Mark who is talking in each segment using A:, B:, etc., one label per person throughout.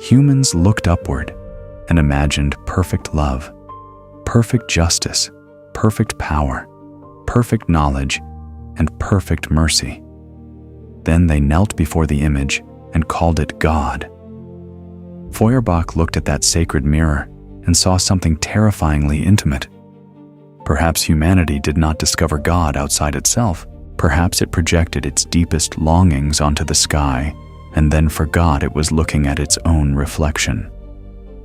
A: Humans looked upward and imagined perfect love, perfect justice, perfect power, perfect knowledge, and perfect mercy. Then they knelt before the image and called it God. Feuerbach looked at that sacred mirror and saw something terrifyingly intimate. Perhaps humanity did not discover God outside itself. Perhaps it projected its deepest longings onto the sky and then forgot it was looking at its own reflection.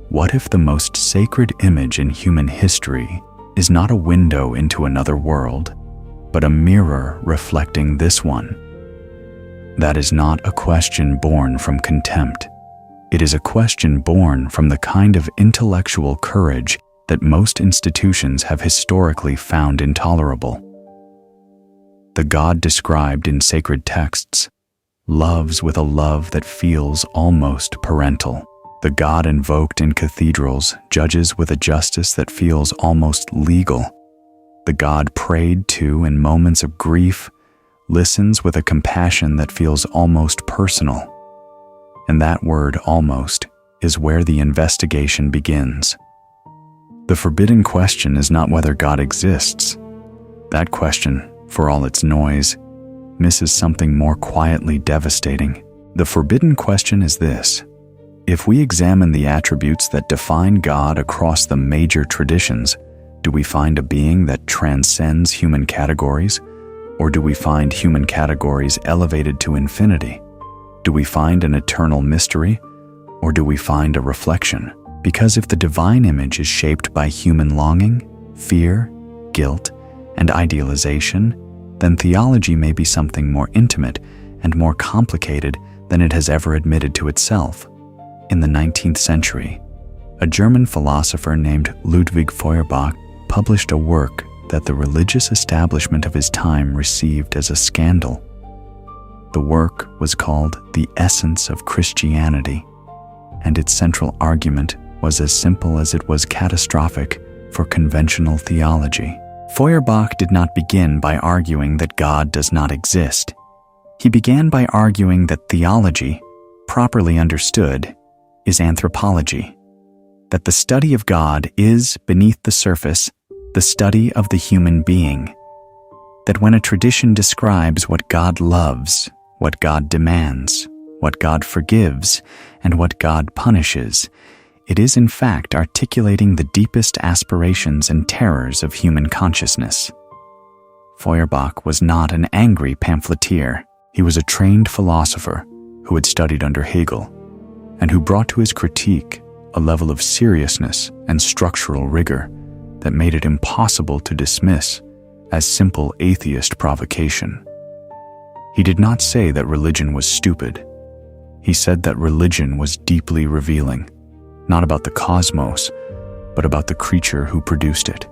A: What if the most sacred image in human history is not a window into another world, but a mirror reflecting this one? That is not a question born from contempt. It is a question born from the kind of intellectual courage that most institutions have historically found intolerable. The God described in sacred texts loves with a love that feels almost parental. The God invoked in cathedrals judges with a justice that feels almost legal. The God prayed to in moments of grief listens with a compassion that feels almost personal. And that word almost is where the investigation begins. The forbidden question is not whether God exists. That question, for all its noise, misses something more quietly devastating. The forbidden question is this: if we examine the attributes that define God across the major traditions, do we find a being that transcends human categories? Or do we find human categories elevated to infinity? Do we find an eternal mystery? Or do we find a reflection? Because if the divine image is shaped by human longing, fear, guilt, and idealization, then theology may be something more intimate and more complicated than it has ever admitted to itself. In the 19th century, a German philosopher named Ludwig Feuerbach published a work that the religious establishment of his time received as a scandal. The work was called The Essence of Christianity, and its central argument was as simple as it was catastrophic for conventional theology. Feuerbach did not begin by arguing that God does not exist. He began by arguing that theology, properly understood, is anthropology, that the study of God is, beneath the surface, the study of the human being, that when a tradition describes what God loves, what God demands, what God forgives, and what God punishes, it is in fact articulating the deepest aspirations and terrors of human consciousness. Feuerbach was not an angry pamphleteer. He was a trained philosopher who had studied under Hegel, and who brought to his critique a level of seriousness and structural rigor that made it impossible to dismiss as simple atheist provocation. He did not say that religion was stupid. He said that religion was deeply revealing, not about the cosmos, but about the creature who produced it.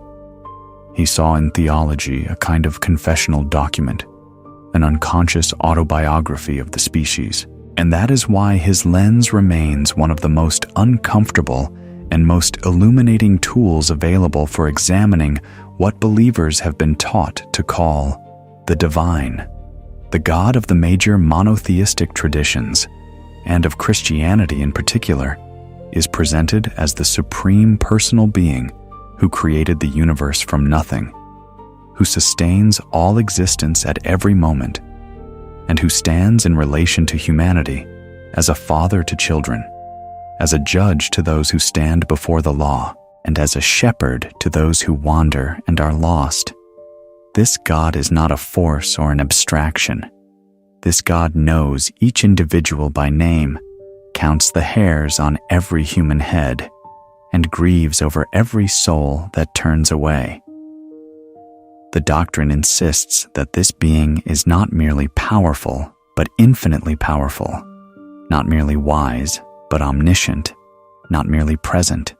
A: He saw in theology a kind of confessional document, an unconscious autobiography of the species, and that is why his lens remains one of the most uncomfortable and most illuminating tools available for examining what believers have been taught to call the divine. The God of the major monotheistic traditions, and of Christianity in particular, is presented as the supreme personal being who created the universe from nothing, who sustains all existence at every moment, and who stands in relation to humanity as a father to children, as a judge to those who stand before the law, and as a shepherd to those who wander and are lost. This God is not a force or an abstraction. This God knows each individual by name, counts the hairs on every human head, and grieves over every soul that turns away. The doctrine insists that this being is not merely powerful, but infinitely powerful, not merely wise, but omniscient, not merely present,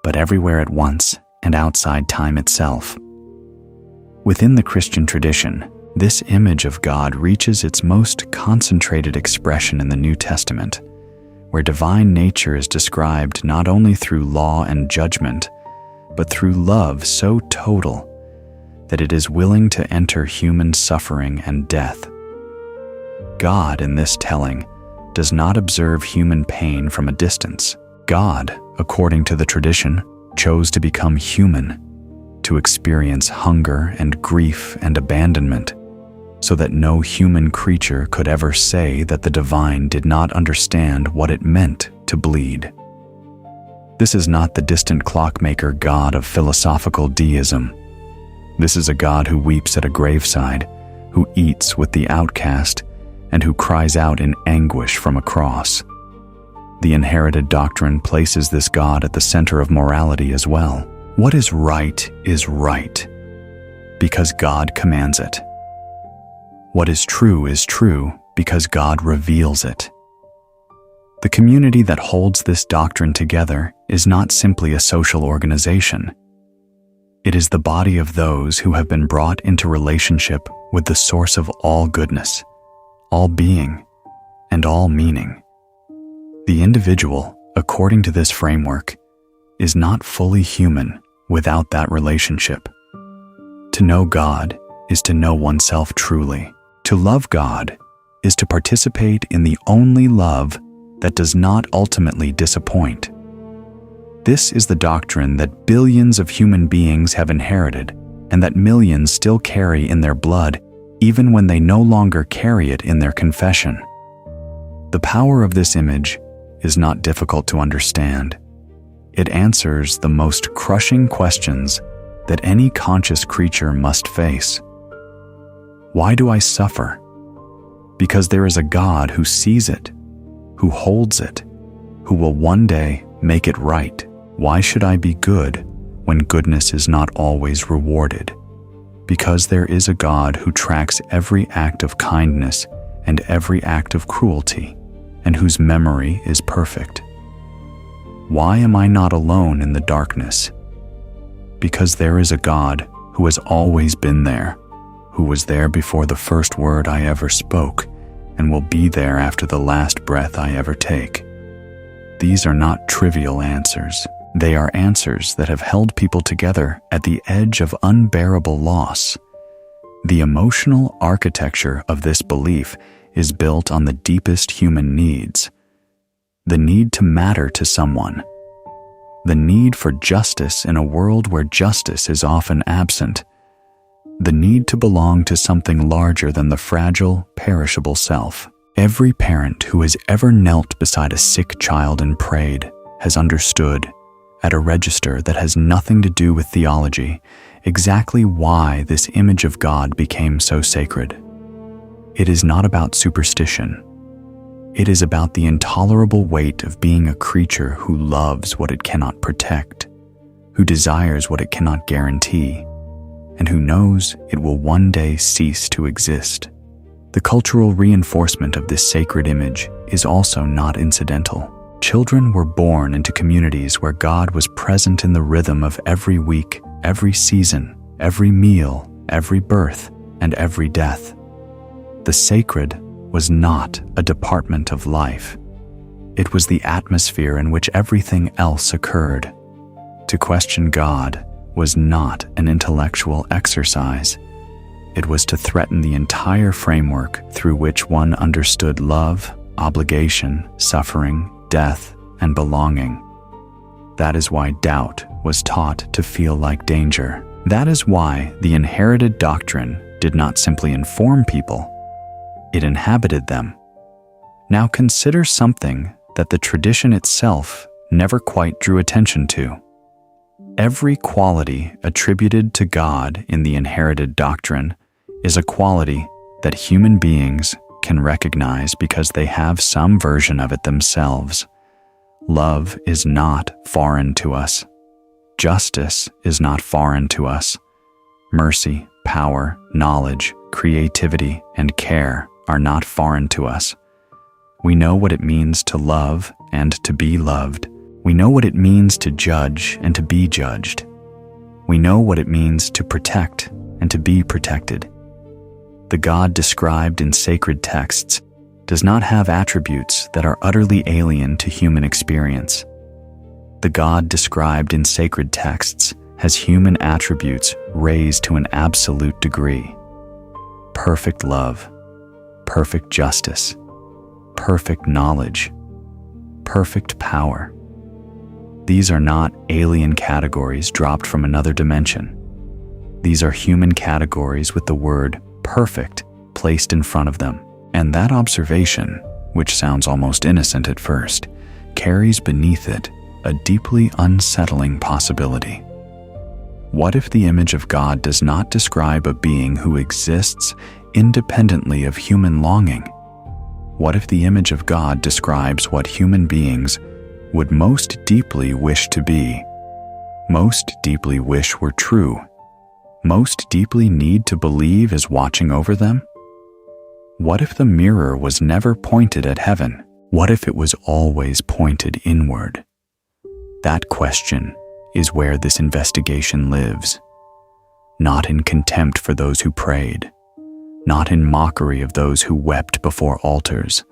A: but everywhere at once and outside time itself. Within the Christian tradition, this image of God reaches its most concentrated expression in the New Testament, where divine nature is described not only through law and judgment, but through love so total that it is willing to enter human suffering and death. God, in this telling, does not observe human pain from a distance. God, according to the tradition, chose to become human, to experience hunger and grief and abandonment, so that no human creature could ever say that the divine did not understand what it meant to bleed. This is not the distant clockmaker God of philosophical deism. This is a God who weeps at a graveside, who eats with the outcast, and who cries out in anguish from a cross. The inherited doctrine places this God at the center of morality as well. What is right, because God commands it. What is true, because God reveals it. The community that holds this doctrine together is not simply a social organization. It is the body of those who have been brought into relationship with the source of all goodness, all being, and all meaning. The individual, according to this framework, is not fully human without that relationship. To know God is to know oneself truly. To love God is to participate in the only love that does not ultimately disappoint. This is the doctrine that billions of human beings have inherited and that millions still carry in their blood, even when they no longer carry it in their confession. The power of this image is not difficult to understand. It answers the most crushing questions that any conscious creature must face. Why do I suffer? Because there is a God who sees it, who holds it, who will one day make it right. Why should I be good when goodness is not always rewarded? Because there is a God who tracks every act of kindness and every act of cruelty, and whose memory is perfect. Why am I not alone in the darkness? Because there is a God who has always been there, who was there before the first word I ever spoke, and will be there after the last breath I ever take. These are not trivial answers. They are answers that have held people together at the edge of unbearable loss. The emotional architecture of this belief is built on the deepest human needs. The need to matter to someone. The need for justice in a world where justice is often absent. The need to belong to something larger than the fragile, perishable self. Every parent who has ever knelt beside a sick child and prayed has understood, at a register that has nothing to do with theology, exactly why this image of God became so sacred. It is not about superstition. It is about the intolerable weight of being a creature who loves what it cannot protect, who desires what it cannot guarantee, and who knows it will one day cease to exist. The cultural reinforcement of this sacred image is also not incidental. Children were born into communities where God was present in the rhythm of every week, every season, every meal, every birth, and every death. The sacred was not a department of life. It was the atmosphere in which everything else occurred. To question God was not an intellectual exercise. It was to threaten the entire framework through which one understood love, obligation, suffering, death, and belonging. That is why doubt was taught to feel like danger. That is why the inherited doctrine did not simply inform people, it inhabited them. Now consider something that the tradition itself never quite drew attention to. Every quality attributed to God in the inherited doctrine is a quality that human beings can recognize because they have some version of it themselves. Love is not foreign to us. Justice is not foreign to us. Mercy, power, knowledge, creativity, and care are not foreign to us. We know what it means to love and to be loved. We know what it means to judge and to be judged. We know what it means to protect and to be protected. The God described in sacred texts does not have attributes that are utterly alien to human experience. The God described in sacred texts has human attributes raised to an absolute degree. Perfect love, perfect justice, perfect knowledge, perfect power. These are not alien categories dropped from another dimension. These are human categories with the word perfect placed in front of them. And that observation, which sounds almost innocent at first, carries beneath it a deeply unsettling possibility. What if the image of God does not describe a being who exists independently of human longing? What if the image of God describes what human beings would most deeply wish to be, most deeply wish were true, most deeply need to believe is watching over them? What if the mirror was never pointed at heaven? What if it was always pointed inward? That question is where this investigation lives. Not in contempt for those who prayed, not in mockery of those who wept before altars,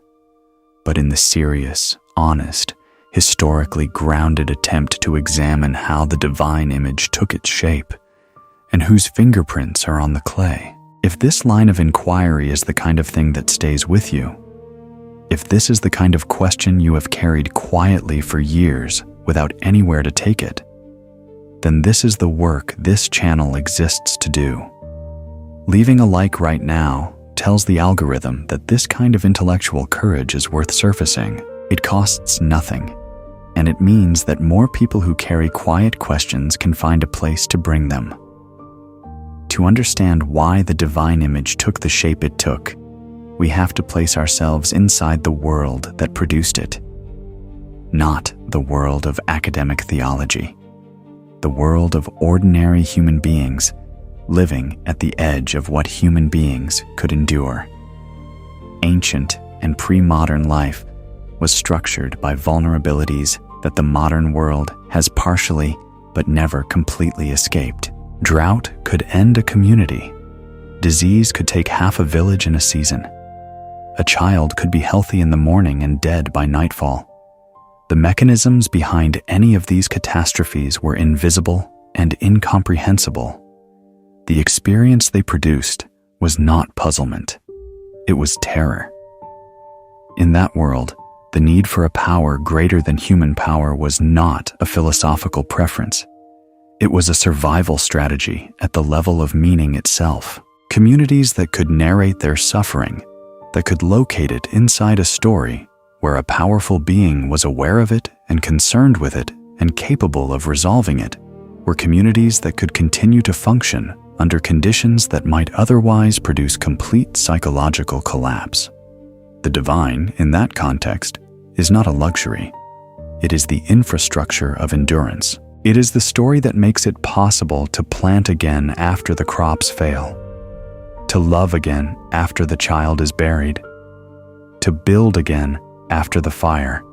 A: but in the serious, honest, historically grounded attempt to examine how the divine image took its shape and whose fingerprints are on the clay. If this line of inquiry is the kind of thing that stays with you, if this is the kind of question you have carried quietly for years without anywhere to take it, then this is the work this channel exists to do. Leaving a like right now tells the algorithm that this kind of intellectual courage is worth surfacing. It costs nothing, and it means that more people who carry quiet questions can find a place to bring them. To understand why the divine image took the shape it took, we have to place ourselves inside the world that produced it. Not the world of academic theology, the world of ordinary human beings living at the edge of what human beings could endure. Ancient and pre-modern life was structured by vulnerabilities that the modern world has partially but never completely escaped. Drought could end a community. Disease could take half a village in a season. A child could be healthy in the morning and dead by nightfall. The mechanisms behind any of these catastrophes were invisible and incomprehensible. The experience they produced was not puzzlement. It was terror. In that world, the need for a power greater than human power was not a philosophical preference. It was a survival strategy at the level of meaning itself. Communities that could narrate their suffering, that could locate it inside a story where a powerful being was aware of it and concerned with it and capable of resolving it, were communities that could continue to function under conditions that might otherwise produce complete psychological collapse. The divine, in that context, is not a luxury. It is the infrastructure of endurance. It is the story that makes it possible to plant again after the crops fail, to love again after the child is buried, to build again after the fire.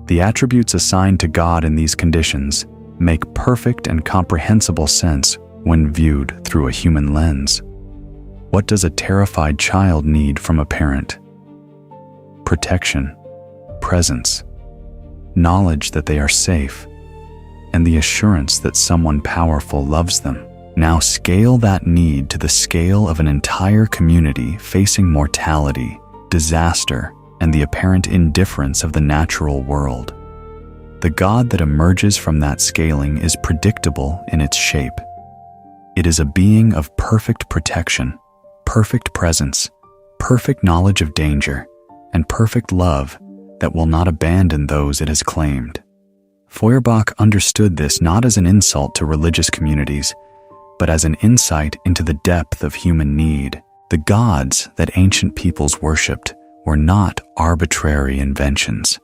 A: The attributes assigned to God in these conditions make perfect and comprehensible sense when viewed through a human lens. What does a terrified child need from a parent? Protection, presence, knowledge that they are safe, and the assurance that someone powerful loves them. Now scale that need to the scale of an entire community facing mortality, disaster, and the apparent indifference of the natural world. The God that emerges from that scaling is predictable in its shape. It is a being of perfect protection, perfect presence, perfect knowledge of danger, and perfect love that will not abandon those it has claimed. Feuerbach understood this not as an insult to religious communities, but as an insight into the depth of human need. The gods that ancient peoples worshipped were not arbitrary inventions.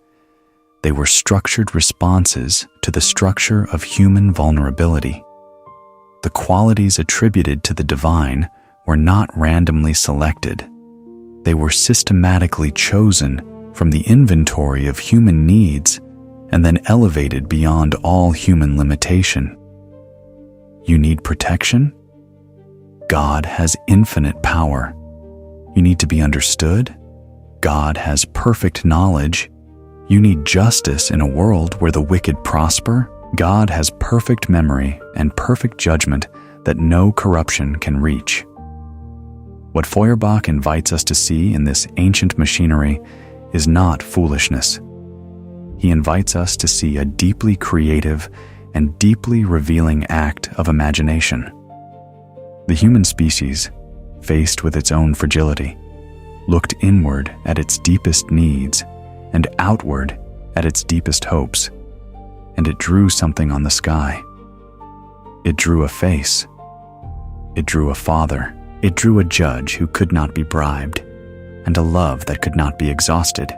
A: They were structured responses to the structure of human vulnerability. The qualities attributed to the divine were not randomly selected. They were systematically chosen from the inventory of human needs and then elevated beyond all human limitation. You need protection? God has infinite power. You need to be understood? God has perfect knowledge. You need justice in a world where the wicked prosper? God has perfect memory and perfect judgment that no corruption can reach. What Feuerbach invites us to see in this ancient machinery is not foolishness. He invites us to see a deeply creative and deeply revealing act of imagination. The human species, faced with its own fragility, looked inward at its deepest needs and outward at its deepest hopes, and it drew something on the sky. It drew a face. It drew a father. It drew a judge who could not be bribed, and a love that could not be exhausted.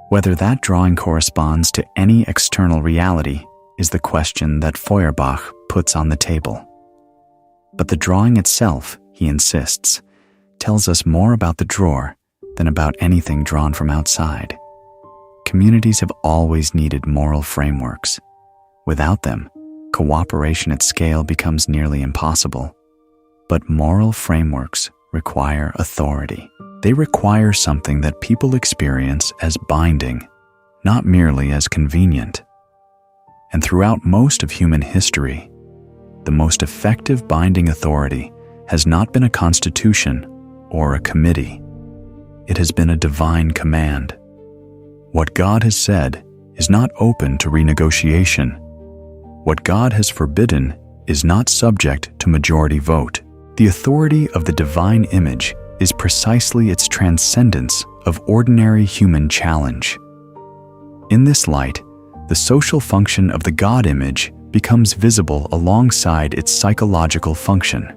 A: Whether that drawing corresponds to any external reality is the question that Feuerbach puts on the table. But the drawing itself, he insists, tells us more about the drawer than about anything drawn from outside. Communities have always needed moral frameworks. Without them, cooperation at scale becomes nearly impossible. But moral frameworks require authority. They require something that people experience as binding, not merely as convenient. And throughout most of human history, the most effective binding authority has not been a constitution or a committee. It has been a divine command. What God has said is not open to renegotiation. What God has forbidden is not subject to majority vote. The authority of the divine image is precisely its transcendence of ordinary human challenge. In this light, the social function of the God image becomes visible alongside its psychological function.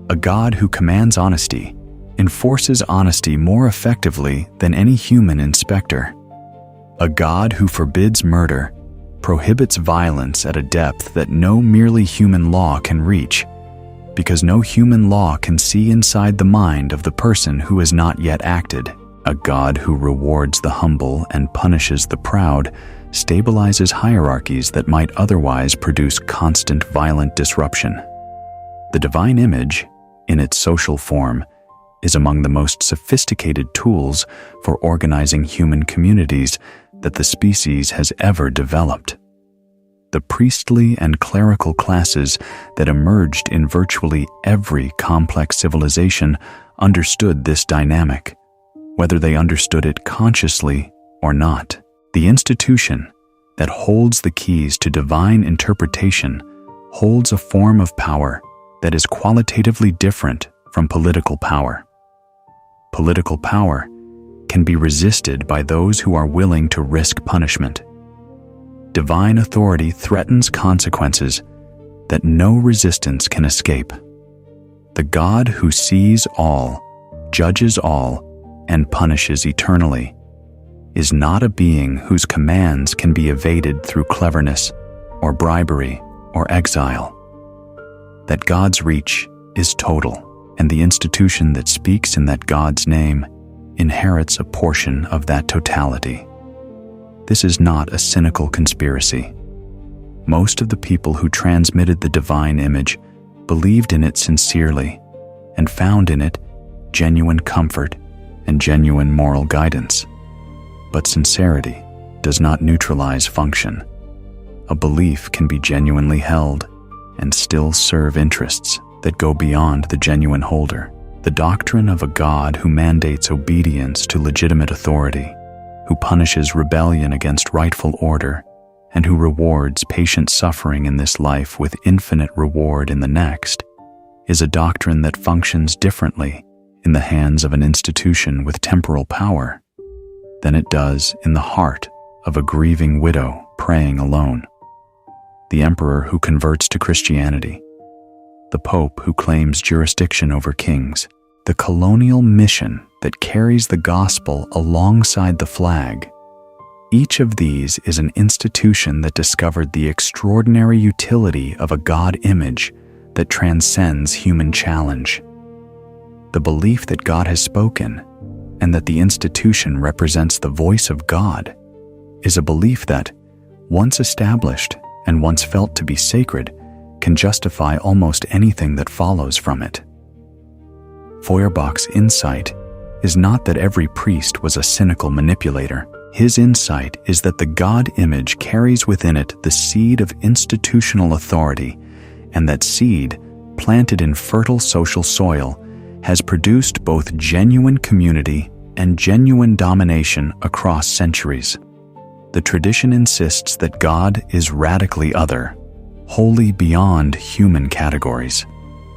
A: A God who commands honesty enforces honesty more effectively than any human inspector. A God who forbids murder prohibits violence at a depth that no merely human law can reach, because no human law can see inside the mind of the person who has not yet acted. A God who rewards the humble and punishes the proud stabilizes hierarchies that might otherwise produce constant violent disruption. The divine image, in its social form, is among the most sophisticated tools for organizing human communities that the species has ever developed. The priestly and clerical classes that emerged in virtually every complex civilization understood this dynamic, whether they understood it consciously or not. The institution that holds the keys to divine interpretation holds a form of power that is qualitatively different from political power. Political power can be resisted by those who are willing to risk punishment. Divine authority threatens consequences that no resistance can escape. The God who sees all, judges all, and punishes eternally is not a being whose commands can be evaded through cleverness or bribery or exile. That God's reach is total, and the institution that speaks in that God's name inherits a portion of that totality. This is not a cynical conspiracy. Most of the people who transmitted the divine image believed in it sincerely and found in it genuine comfort and genuine moral guidance. But sincerity does not neutralize function. A belief can be genuinely held and still serve interests that go beyond the genuine holder. The doctrine of a God who mandates obedience to legitimate authority, who punishes rebellion against rightful order, and who rewards patient suffering in this life with infinite reward in the next, is a doctrine that functions differently in the hands of an institution with temporal power than it does in the heart of a grieving widow praying alone. The emperor who converts to Christianity, the pope who claims jurisdiction over kings, the colonial mission that carries the gospel alongside the flag. Each of these is an institution that discovered the extraordinary utility of a God image that transcends human challenge. The belief that God has spoken and that the institution represents the voice of God is a belief that, once established and once felt to be sacred, can justify almost anything that follows from it. Feuerbach's insight is not that every priest was a cynical manipulator. His insight is that the God image carries within it the seed of institutional authority, and that seed, planted in fertile social soil, has produced both genuine community and genuine domination across centuries. The tradition insists that God is radically other, wholly beyond human categories.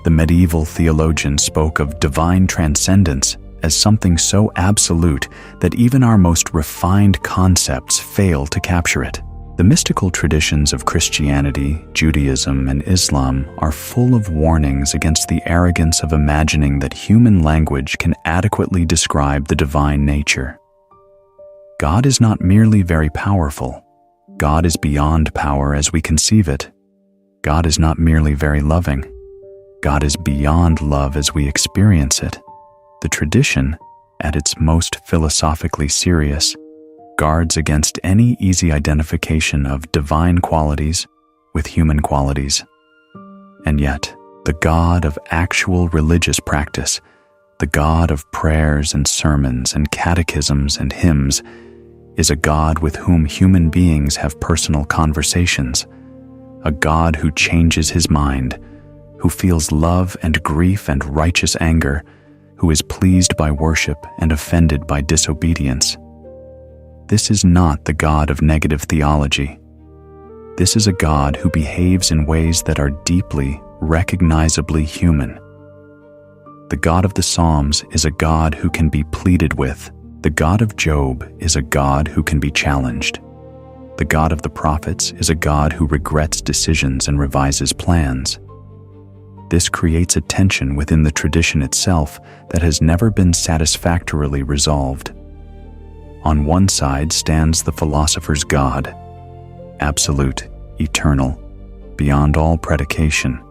A: The medieval theologian spoke of divine transcendence as something so absolute that even our most refined concepts fail to capture it. The mystical traditions of Christianity, Judaism, and Islam are full of warnings against the arrogance of imagining that human language can adequately describe the divine nature. God is not merely very powerful. God is beyond power as we conceive it. God is not merely very loving. God is beyond love as we experience it. The tradition, at its most philosophically serious, guards against any easy identification of divine qualities with human qualities. And yet, the God of actual religious practice, the God of prayers and sermons and catechisms and hymns, is a God with whom human beings have personal conversations, a God who changes his mind, who feels love and grief and righteous anger, who is pleased by worship and offended by disobedience. This is not the God of negative theology. This is a God who behaves in ways that are deeply, recognizably human. The God of the Psalms is a God who can be pleaded with. The God of Job is a God who can be challenged. The God of the prophets is a God who regrets decisions and revises plans. This creates a tension within the tradition itself that has never been satisfactorily resolved. On one side stands the philosopher's God, absolute, eternal, beyond all predication,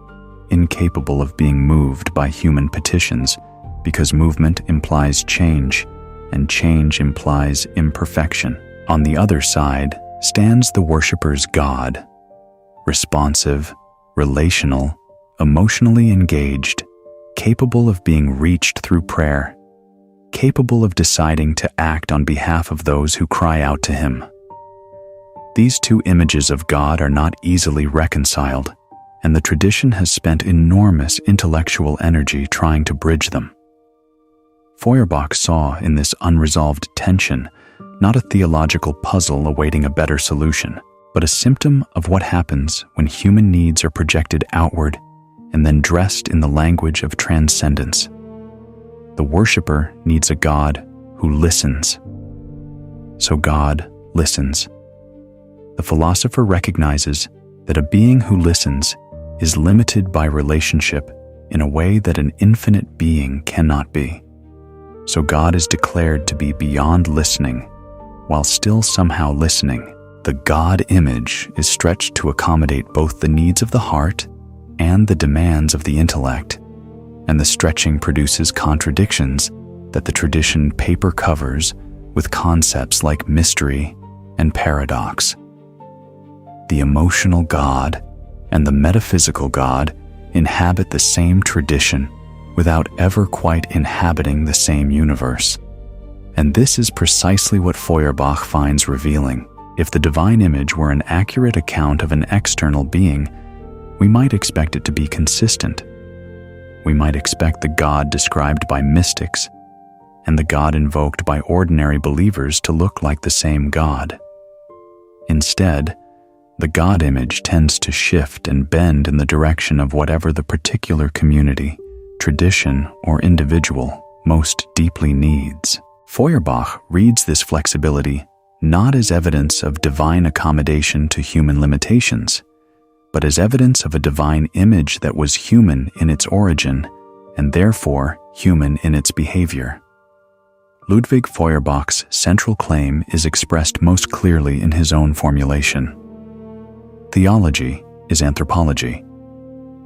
A: incapable of being moved by human petitions, because movement implies change, and change implies imperfection. On the other side stands the worshipper's God, responsive, relational, emotionally engaged, capable of being reached through prayer, capable of deciding to act on behalf of those who cry out to him. These two images of God are not easily reconciled, and the tradition has spent enormous intellectual energy trying to bridge them. Feuerbach saw in this unresolved tension not a theological puzzle awaiting a better solution, but a symptom of what happens when human needs are projected outward and then dressed in the language of transcendence. The worshipper needs a God who listens. So God listens. The philosopher recognizes that a being who listens is limited by relationship in a way that an infinite being cannot be. So God is declared to be beyond listening, while still somehow listening. The God image is stretched to accommodate both the needs of the heart and the demands of the intellect, and the stretching produces contradictions that the tradition paper covers with concepts like mystery and paradox. The emotional God and the metaphysical God inhabit the same tradition without ever quite inhabiting the same universe. And this is precisely what Feuerbach finds revealing. If the divine image were an accurate account of an external being, we might expect it to be consistent. We might expect the God described by mystics and the God invoked by ordinary believers to look like the same God. Instead, the God image tends to shift and bend in the direction of whatever the particular community, tradition, or individual most deeply needs. Feuerbach reads this flexibility not as evidence of divine accommodation to human limitations, but as evidence of a divine image that was human in its origin and therefore human in its behavior. Ludwig Feuerbach's central claim is expressed most clearly in his own formulation. Theology is anthropology.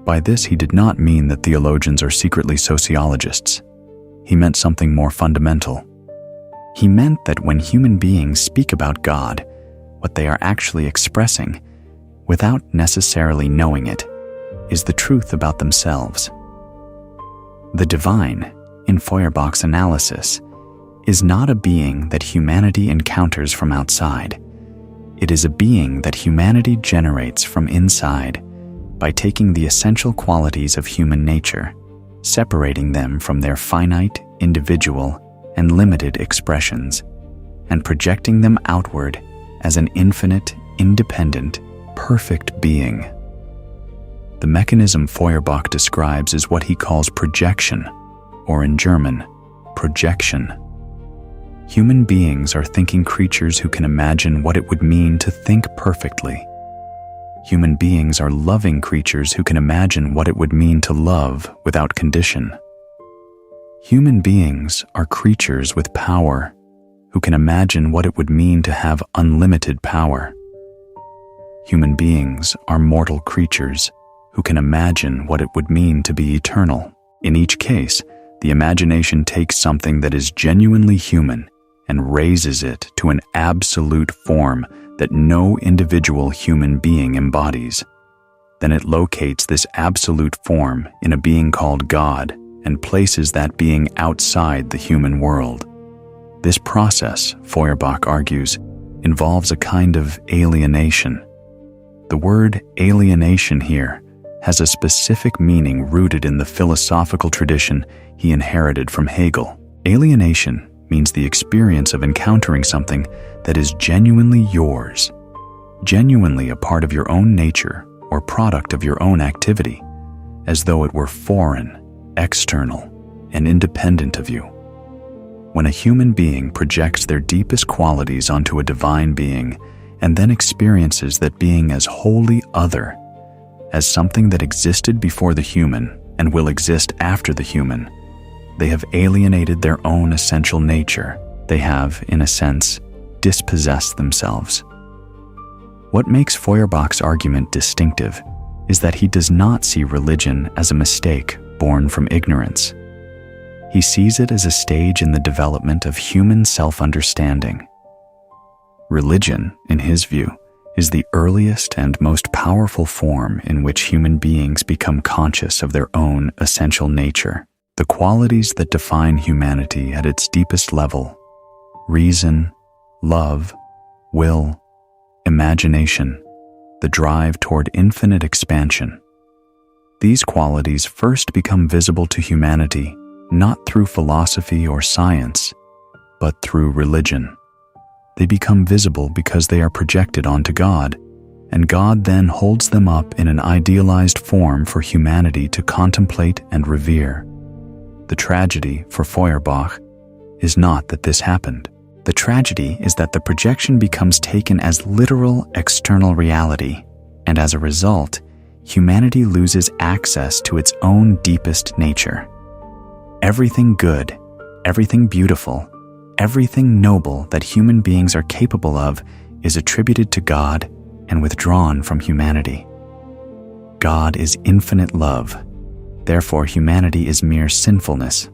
A: By this, he did not mean that theologians are secretly sociologists. He meant something more fundamental. He meant that when human beings speak about God, what they are actually expressing, without necessarily knowing it, is the truth about themselves. The divine, in Feuerbach's analysis, is not a being that humanity encounters from outside. It is a being that humanity generates from inside by taking the essential qualities of human nature, separating them from their finite, individual, and limited expressions, and projecting them outward as an infinite, independent, perfect being. The mechanism Feuerbach describes is what he calls projection, or in German, projection. Human beings are thinking creatures who can imagine what it would mean to think perfectly. Human beings are loving creatures who can imagine what it would mean to love without condition. Human beings are creatures with power who can imagine what it would mean to have unlimited power. Human beings are mortal creatures who can imagine what it would mean to be eternal. In each case, the imagination takes something that is genuinely human and raises it to an absolute form that no individual human being embodies. Then it locates this absolute form in a being called God and places that being outside the human world. This process, Feuerbach argues, involves a kind of alienation. The word alienation here has a specific meaning rooted in the philosophical tradition he inherited from Hegel. Alienation means the experience of encountering something that is genuinely yours, genuinely a part of your own nature or product of your own activity, as though it were foreign, external, and independent of you. When a human being projects their deepest qualities onto a divine being and then experiences that being as wholly other, as something that existed before the human and will exist after the human, they have alienated their own essential nature. They have, in a sense, dispossessed themselves. What makes Feuerbach's argument distinctive is that he does not see religion as a mistake born from ignorance. He sees it as a stage in the development of human self-understanding. Religion, in his view, is the earliest and most powerful form in which human beings become conscious of their own essential nature. The qualities that define humanity at its deepest level: reason, love, will, imagination, the drive toward infinite expansion. These qualities first become visible to humanity not through philosophy or science, but through religion. They become visible because they are projected onto God, and God then holds them up in an idealized form for humanity to contemplate and revere. The tragedy for Feuerbach is not that this happened. The tragedy is that the projection becomes taken as literal external reality, and as a result, humanity loses access to its own deepest nature. Everything good, everything beautiful, everything noble that human beings are capable of is attributed to God and withdrawn from humanity. God is infinite love. Therefore, humanity is mere sinfulness.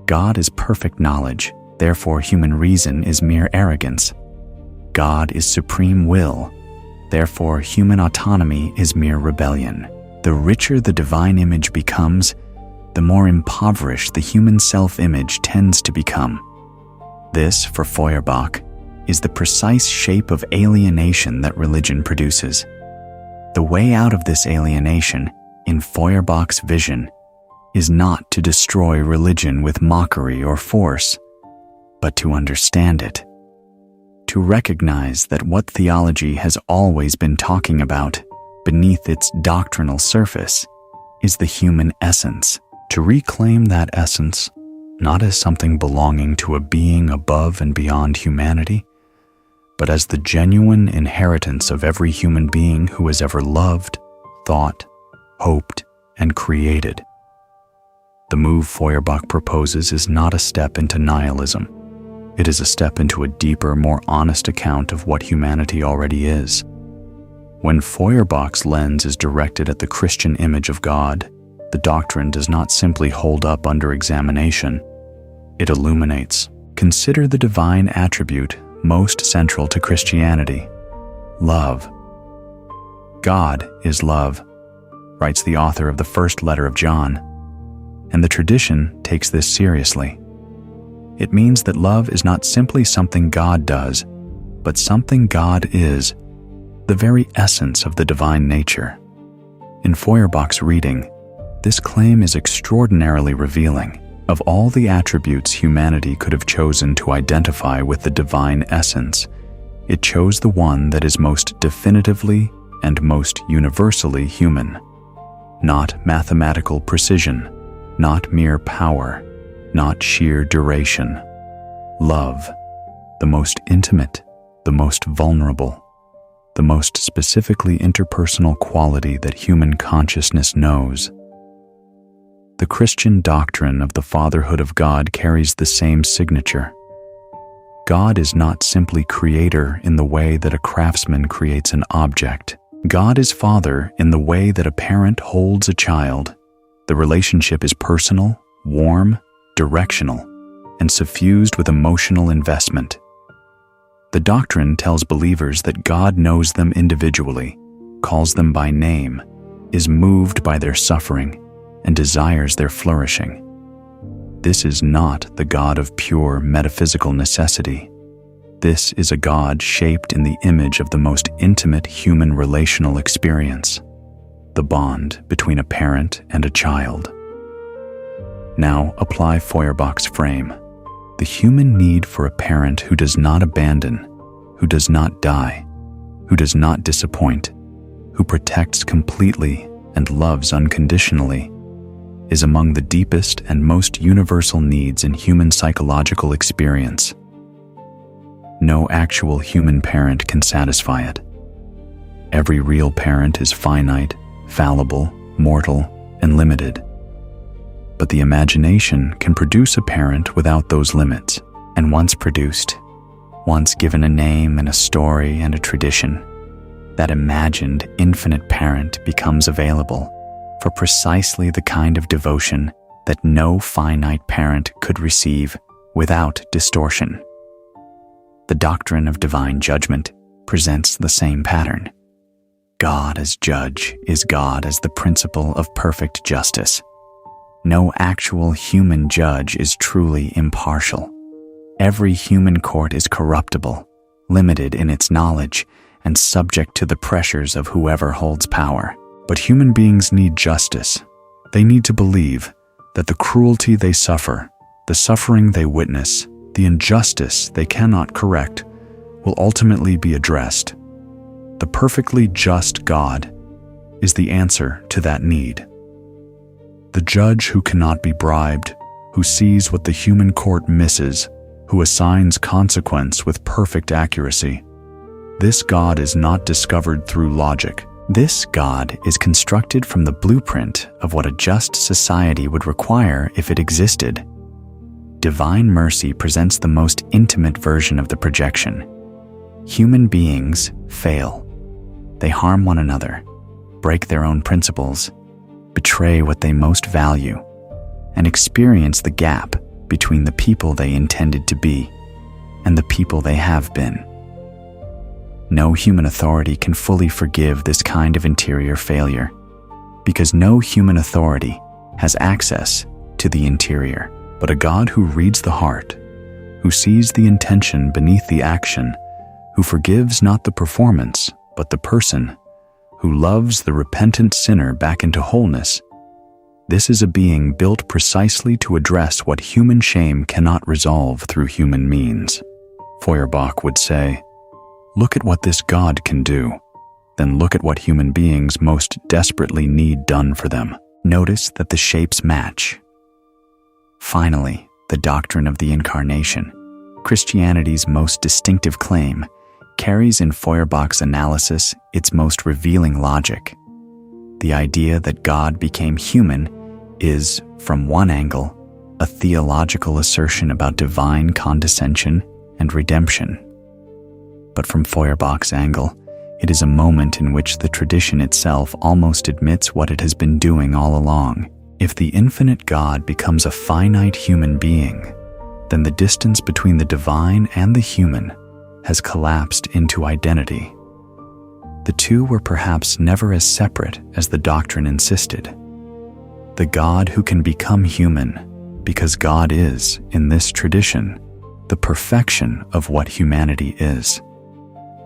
A: God is perfect knowledge. Therefore, human reason is mere arrogance. God is supreme will. Therefore, human autonomy is mere rebellion. The richer the divine image becomes, the more impoverished the human self-image tends to become. This, for Feuerbach, is the precise shape of alienation that religion produces. The way out of this alienation, in Feuerbach's vision, is not to destroy religion with mockery or force, but to understand it. To recognize that what theology has always been talking about, beneath its doctrinal surface, is the human essence. To reclaim that essence, not as something belonging to a being above and beyond humanity, but as the genuine inheritance of every human being who has ever loved, thought, hoped, and created. The move Feuerbach proposes is not a step into nihilism. It is a step into a deeper, more honest account of what humanity already is. When Feuerbach's lens is directed at the Christian image of God, the doctrine does not simply hold up under examination. It illuminates. Consider the divine attribute most central to Christianity: love. God is love, writes the author of the first letter of John, and the tradition takes this seriously. It means that love is not simply something God does, but something God is, the very essence of the divine nature. In Feuerbach's reading, this claim is extraordinarily revealing. Of all the attributes humanity could have chosen to identify with the divine essence, it chose the one that is most definitively and most universally human. Not mathematical precision, not mere power, not sheer duration. Love, the most intimate, the most vulnerable, the most specifically interpersonal quality that human consciousness knows. The Christian doctrine of the fatherhood of God carries the same signature. God is not simply creator in the way that a craftsman creates an object. God is father in the way that a parent holds a child. The relationship is personal, warm, directional, and suffused with emotional investment. The doctrine tells believers that God knows them individually, calls them by name, is moved by their suffering, and desires their flourishing. This is not the God of pure metaphysical necessity. This is a God shaped in the image of the most intimate human relational experience, the bond between a parent and a child. Now apply Feuerbach's frame. The human need for a parent who does not abandon, who does not die, who does not disappoint, who protects completely and loves unconditionally, is among the deepest and most universal needs in human psychological experience. No actual human parent can satisfy it. Every real parent is finite, fallible, mortal, and limited. But the imagination can produce a parent without those limits, and once produced, once given a name and a story and a tradition, that imagined infinite parent becomes available for precisely the kind of devotion that no finite parent could receive without distortion. The doctrine of divine judgment presents the same pattern. God as judge is God as the principle of perfect justice. No actual human judge is truly impartial. Every human court is corruptible, limited in its knowledge, and subject to the pressures of whoever holds power. But human beings need justice. They need to believe that the cruelty they suffer, the suffering they witness, the injustice they cannot correct, will ultimately be addressed. The perfectly just God is the answer to that need. The judge who cannot be bribed, who sees what the human court misses, who assigns consequence with perfect accuracy. This God is not discovered through logic. This God is constructed from the blueprint of what a just society would require if it existed. Divine mercy presents the most intimate version of the projection. Human beings fail. They harm one another, break their own principles, betray what they most value, and experience the gap between the people they intended to be and the people they have been. No human authority can fully forgive this kind of interior failure, because no human authority has access to the interior. But a God who reads the heart, who sees the intention beneath the action, who forgives not the performance, but the person, who loves the repentant sinner back into wholeness, this is a being built precisely to address what human shame cannot resolve through human means. Feuerbach would say, "Look at what this God can do, then look at what human beings most desperately need done for them. Notice that the shapes match." Finally, the doctrine of the Incarnation, Christianity's most distinctive claim, carries in Feuerbach's analysis its most revealing logic. The idea that God became human is, from one angle, a theological assertion about divine condescension and redemption. But from Feuerbach's angle, it is a moment in which the tradition itself almost admits what it has been doing all along. If the infinite God becomes a finite human being, then the distance between the divine and the human has collapsed into identity. The two were perhaps never as separate as the doctrine insisted. The God who can become human, because God is, in this tradition, the perfection of what humanity is.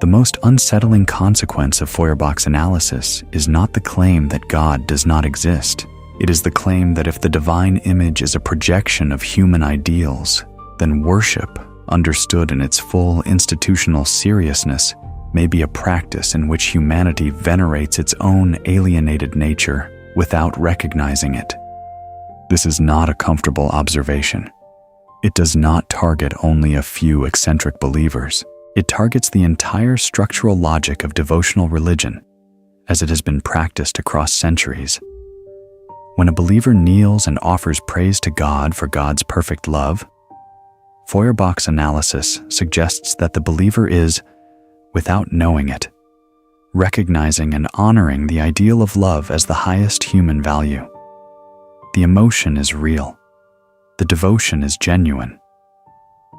A: The most unsettling consequence of Feuerbach's analysis is not the claim that God does not exist. It is the claim that if the divine image is a projection of human ideals, then worship, understood in its full institutional seriousness, may be a practice in which humanity venerates its own alienated nature without recognizing it. This is not a comfortable observation. It does not target only a few eccentric believers. It targets the entire structural logic of devotional religion, as it has been practiced across centuries. When a believer kneels and offers praise to God for God's perfect love, Feuerbach's analysis suggests that the believer is, without knowing it, recognizing and honoring the ideal of love as the highest human value. The emotion is real. The devotion is genuine.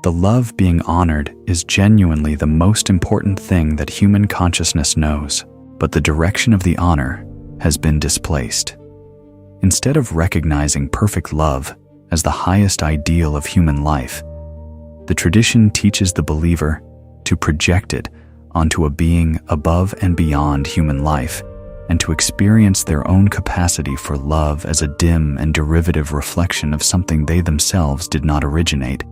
A: The love being honored is genuinely the most important thing that human consciousness knows, but the direction of the honor has been displaced. Instead of recognizing perfect love as the highest ideal of human life, the tradition teaches the believer to project it onto a being above and beyond human life, and to experience their own capacity for love as a dim and derivative reflection of something they themselves did not originate.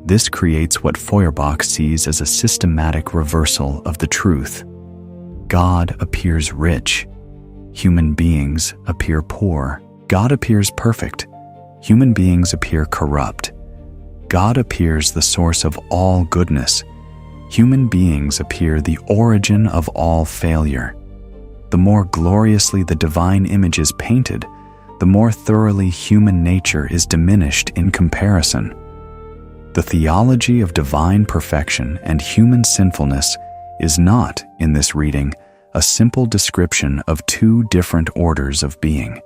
A: This creates what Feuerbach sees as a systematic reversal of the truth. God appears rich. Human beings appear poor. God appears perfect. Human beings appear corrupt. God appears the source of all goodness. Human beings appear the origin of all failure. The more gloriously the divine image is painted, the more thoroughly human nature is diminished in comparison. The theology of divine perfection and human sinfulness is not, in this reading, a simple description of two different orders of being.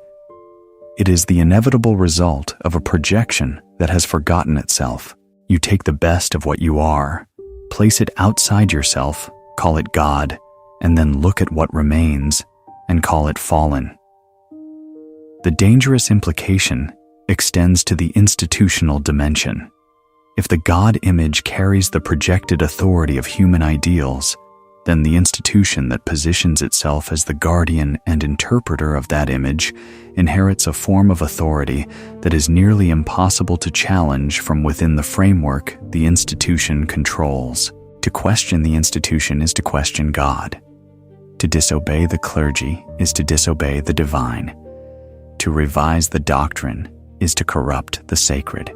A: It is the inevitable result of a projection that has forgotten itself. You take the best of what you are, place it outside yourself, call it God, and then look at what remains and call it fallen. The dangerous implication extends to the institutional dimension. If the God image carries the projected authority of human ideals, then the institution that positions itself as the guardian and interpreter of that image inherits a form of authority that is nearly impossible to challenge from within the framework the institution controls. To question the institution is to question God. To disobey the clergy is to disobey the divine. To revise the doctrine is to corrupt the sacred.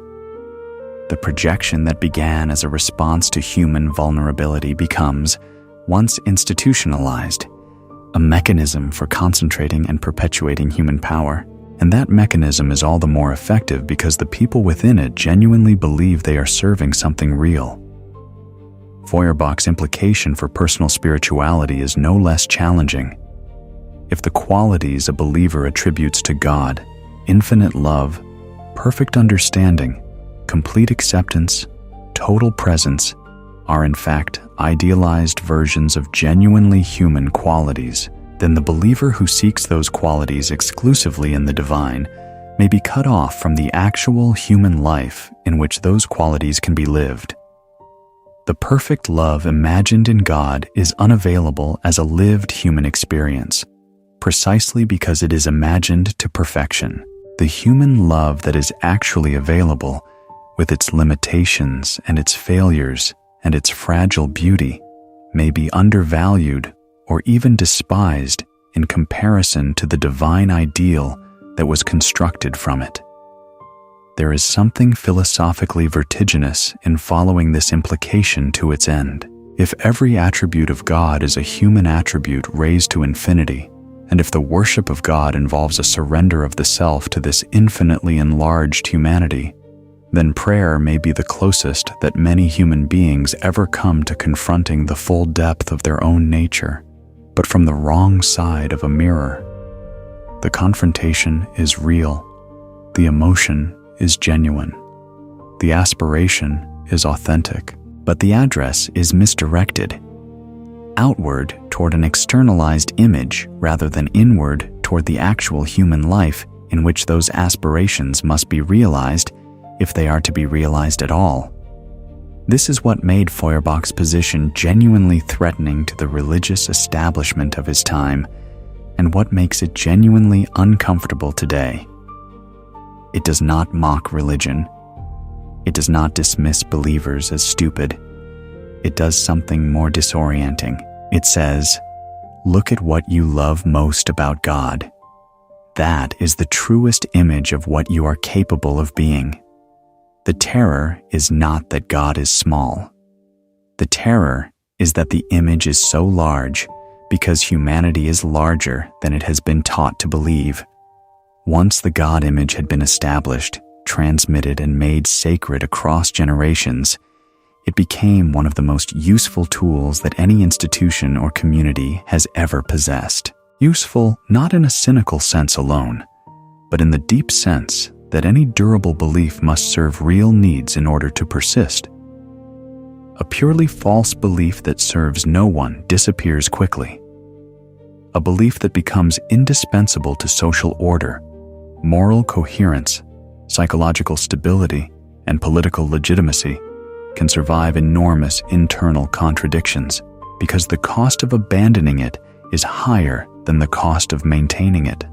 A: The projection that began as a response to human vulnerability becomes, once institutionalized, a mechanism for concentrating and perpetuating human power. And that mechanism is all the more effective because the people within it genuinely believe they are serving something real. Feuerbach's implication for personal spirituality is no less challenging. If the qualities a believer attributes to God, infinite love, perfect understanding, complete acceptance, total presence, are in fact idealized versions of genuinely human qualities, then the believer who seeks those qualities exclusively in the divine may be cut off from the actual human life in which those qualities can be lived. The perfect love imagined in God is unavailable as a lived human experience, precisely because it is imagined to perfection. The human love that is actually available, with its limitations and its failures and its fragile beauty, may be undervalued or even despised in comparison to the divine ideal that was constructed from it. There is something philosophically vertiginous in following this implication to its end. If every attribute of God is a human attribute raised to infinity, and if the worship of God involves a surrender of the self to this infinitely enlarged humanity, then prayer may be the closest that many human beings ever come to confronting the full depth of their own nature, but from the wrong side of a mirror. The confrontation is real. The emotion is genuine. The aspiration is authentic, but the address is misdirected. Outward toward an externalized image rather than inward toward the actual human life in which those aspirations must be realized if they are to be realized at all. This is what made Feuerbach's position genuinely threatening to the religious establishment of his time, and what makes it genuinely uncomfortable today. It does not mock religion. It does not dismiss believers as stupid. It does something more disorienting. It says, "Look at what you love most about God. That is the truest image of what you are capable of being." The terror is not that God is small. The terror is that the image is so large because humanity is larger than it has been taught to believe. Once the God image had been established, transmitted, and made sacred across generations, it became one of the most useful tools that any institution or community has ever possessed. Useful not in a cynical sense alone, but in the deep sense that any durable belief must serve real needs in order to persist. A purely false belief that serves no one disappears quickly. A belief that becomes indispensable to social order, moral coherence, psychological stability, and political legitimacy can survive enormous internal contradictions because the cost of abandoning it is higher than the cost of maintaining it.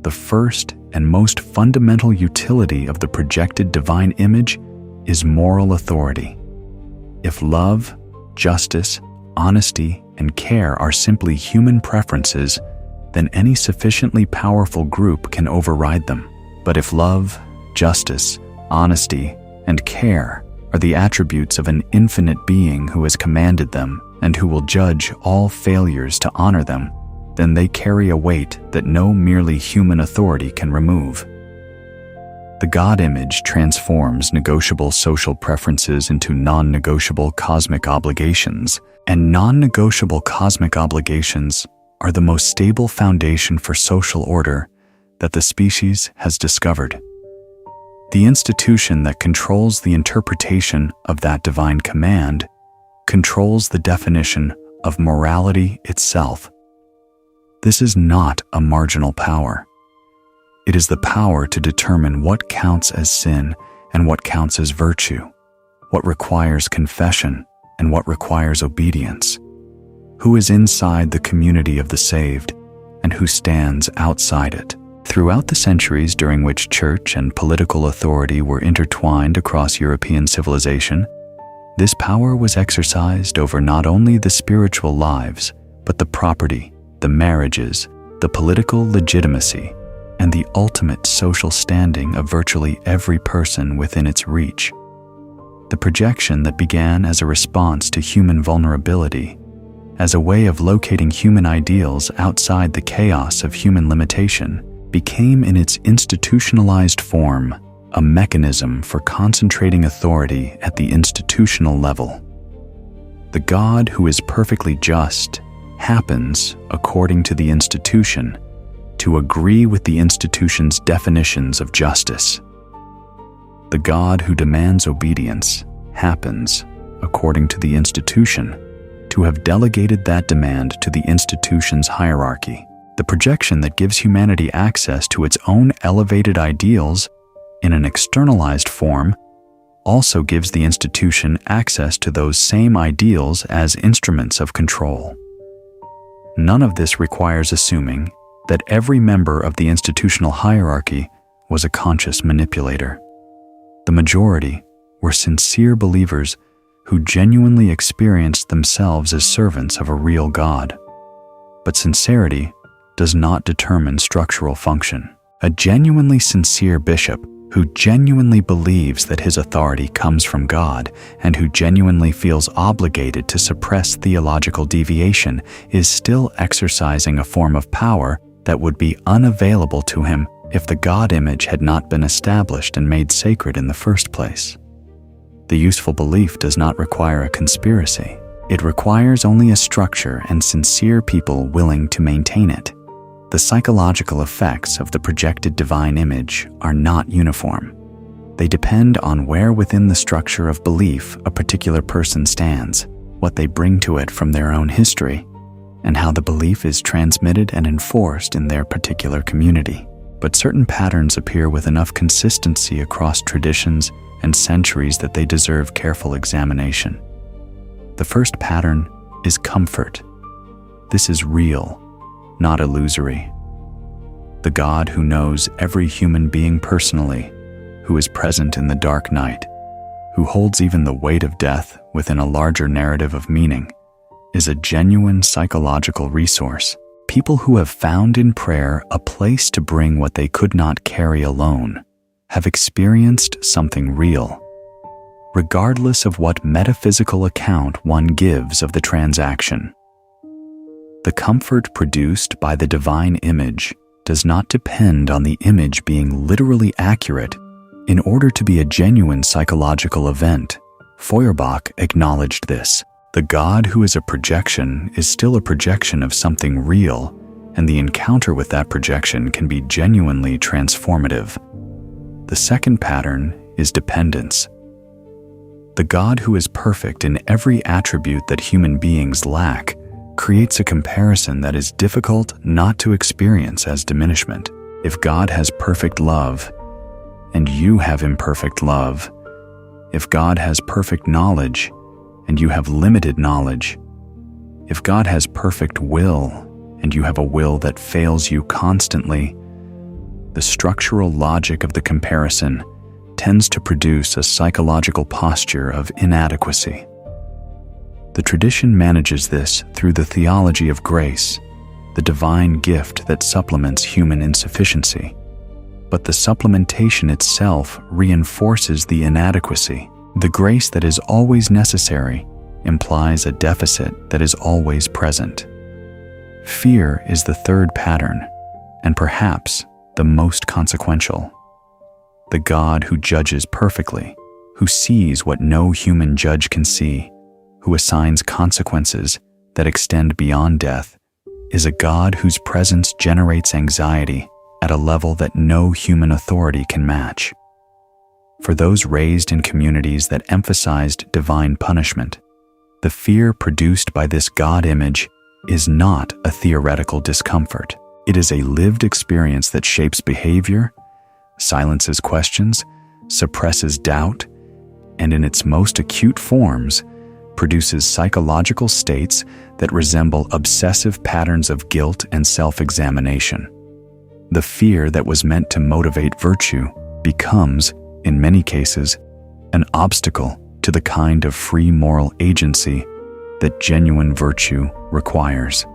A: The first and most fundamental utility of the projected divine image is moral authority. If love, justice, honesty, and care are simply human preferences, then any sufficiently powerful group can override them. But if love, justice, honesty, and care are the attributes of an infinite being who has commanded them and who will judge all failures to honor them, then they carry a weight that no merely human authority can remove. The God image transforms negotiable social preferences into non-negotiable cosmic obligations, and non-negotiable cosmic obligations are the most stable foundation for social order that the species has discovered. The institution that controls the interpretation of that divine command controls the definition of morality itself. This is not a marginal power. It is the power to determine what counts as sin and what counts as virtue, what requires confession and what requires obedience, who is inside the community of the saved and who stands outside it. Throughout the centuries during which church and political authority were intertwined across European civilization, this power was exercised over not only the spiritual lives, but the property, the marriages, the political legitimacy, and the ultimate social standing of virtually every person within its reach. The projection that began as a response to human vulnerability, as a way of locating human ideals outside the chaos of human limitation, became in its institutionalized form a mechanism for concentrating authority at the institutional level. The God who is perfectly just happens, according to the institution, to agree with the institution's definitions of justice. The God who demands obedience happens, according to the institution, to have delegated that demand to the institution's hierarchy. The projection that gives humanity access to its own elevated ideals in an externalized form also gives the institution access to those same ideals as instruments of control. None of this requires assuming that every member of the institutional hierarchy was a conscious manipulator. The majority were sincere believers who genuinely experienced themselves as servants of a real God. But sincerity does not determine structural function. A genuinely sincere bishop who genuinely believes that his authority comes from God and who genuinely feels obligated to suppress theological deviation is still exercising a form of power that would be unavailable to him if the God image had not been established and made sacred in the first place. The useful belief does not require a conspiracy. It requires only a structure and sincere people willing to maintain it. The psychological effects of the projected divine image are not uniform. They depend on where within the structure of belief a particular person stands, what they bring to it from their own history, and how the belief is transmitted and enforced in their particular community. But certain patterns appear with enough consistency across traditions and centuries that they deserve careful examination. The first pattern is comfort. This is real. not illusory. The God who knows every human being personally, who is present in the dark night, who holds even the weight of death within a larger narrative of meaning, is a genuine psychological resource. People who have found in prayer a place to bring what they could not carry alone have experienced something real, regardless of what metaphysical account one gives of the transaction. The comfort produced by the divine image does not depend on the image being literally accurate in order to be a genuine psychological event. Feuerbach acknowledged this. The God who is a projection is still a projection of something real, and the encounter with that projection can be genuinely transformative. The second pattern is dependence. The God who is perfect in every attribute that human beings lack creates a comparison that is difficult not to experience as diminishment. If God has perfect love, and you have imperfect love, if God has perfect knowledge, and you have limited knowledge, if God has perfect will, and you have a will that fails you constantly, the structural logic of the comparison tends to produce a psychological posture of inadequacy. The tradition manages this through the theology of grace, the divine gift that supplements human insufficiency. But the supplementation itself reinforces the inadequacy. The grace that is always necessary implies a deficit that is always present. Fear is the third pattern, and perhaps the most consequential. The God who judges perfectly, who sees what no human judge can see, who assigns consequences that extend beyond death, is a God whose presence generates anxiety at a level that no human authority can match. For those raised in communities that emphasized divine punishment, the fear produced by this God image is not a theoretical discomfort. It is a lived experience that shapes behavior, silences questions, suppresses doubt, and in its most acute forms, produces psychological states that resemble obsessive patterns of guilt and self-examination. The fear that was meant to motivate virtue becomes, in many cases, an obstacle to the kind of free moral agency that genuine virtue requires.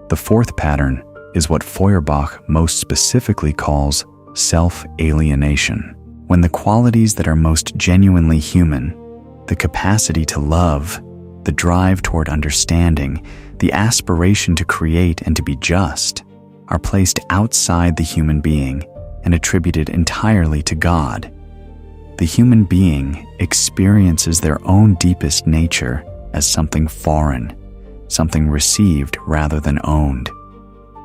A: The fourth pattern is what Feuerbach most specifically calls self-alienation. When the qualities that are most genuinely human, the capacity to love, the drive toward understanding, the aspiration to create and to be just, are placed outside the human being and attributed entirely to God, the human being experiences their own deepest nature as something foreign, something received rather than owned,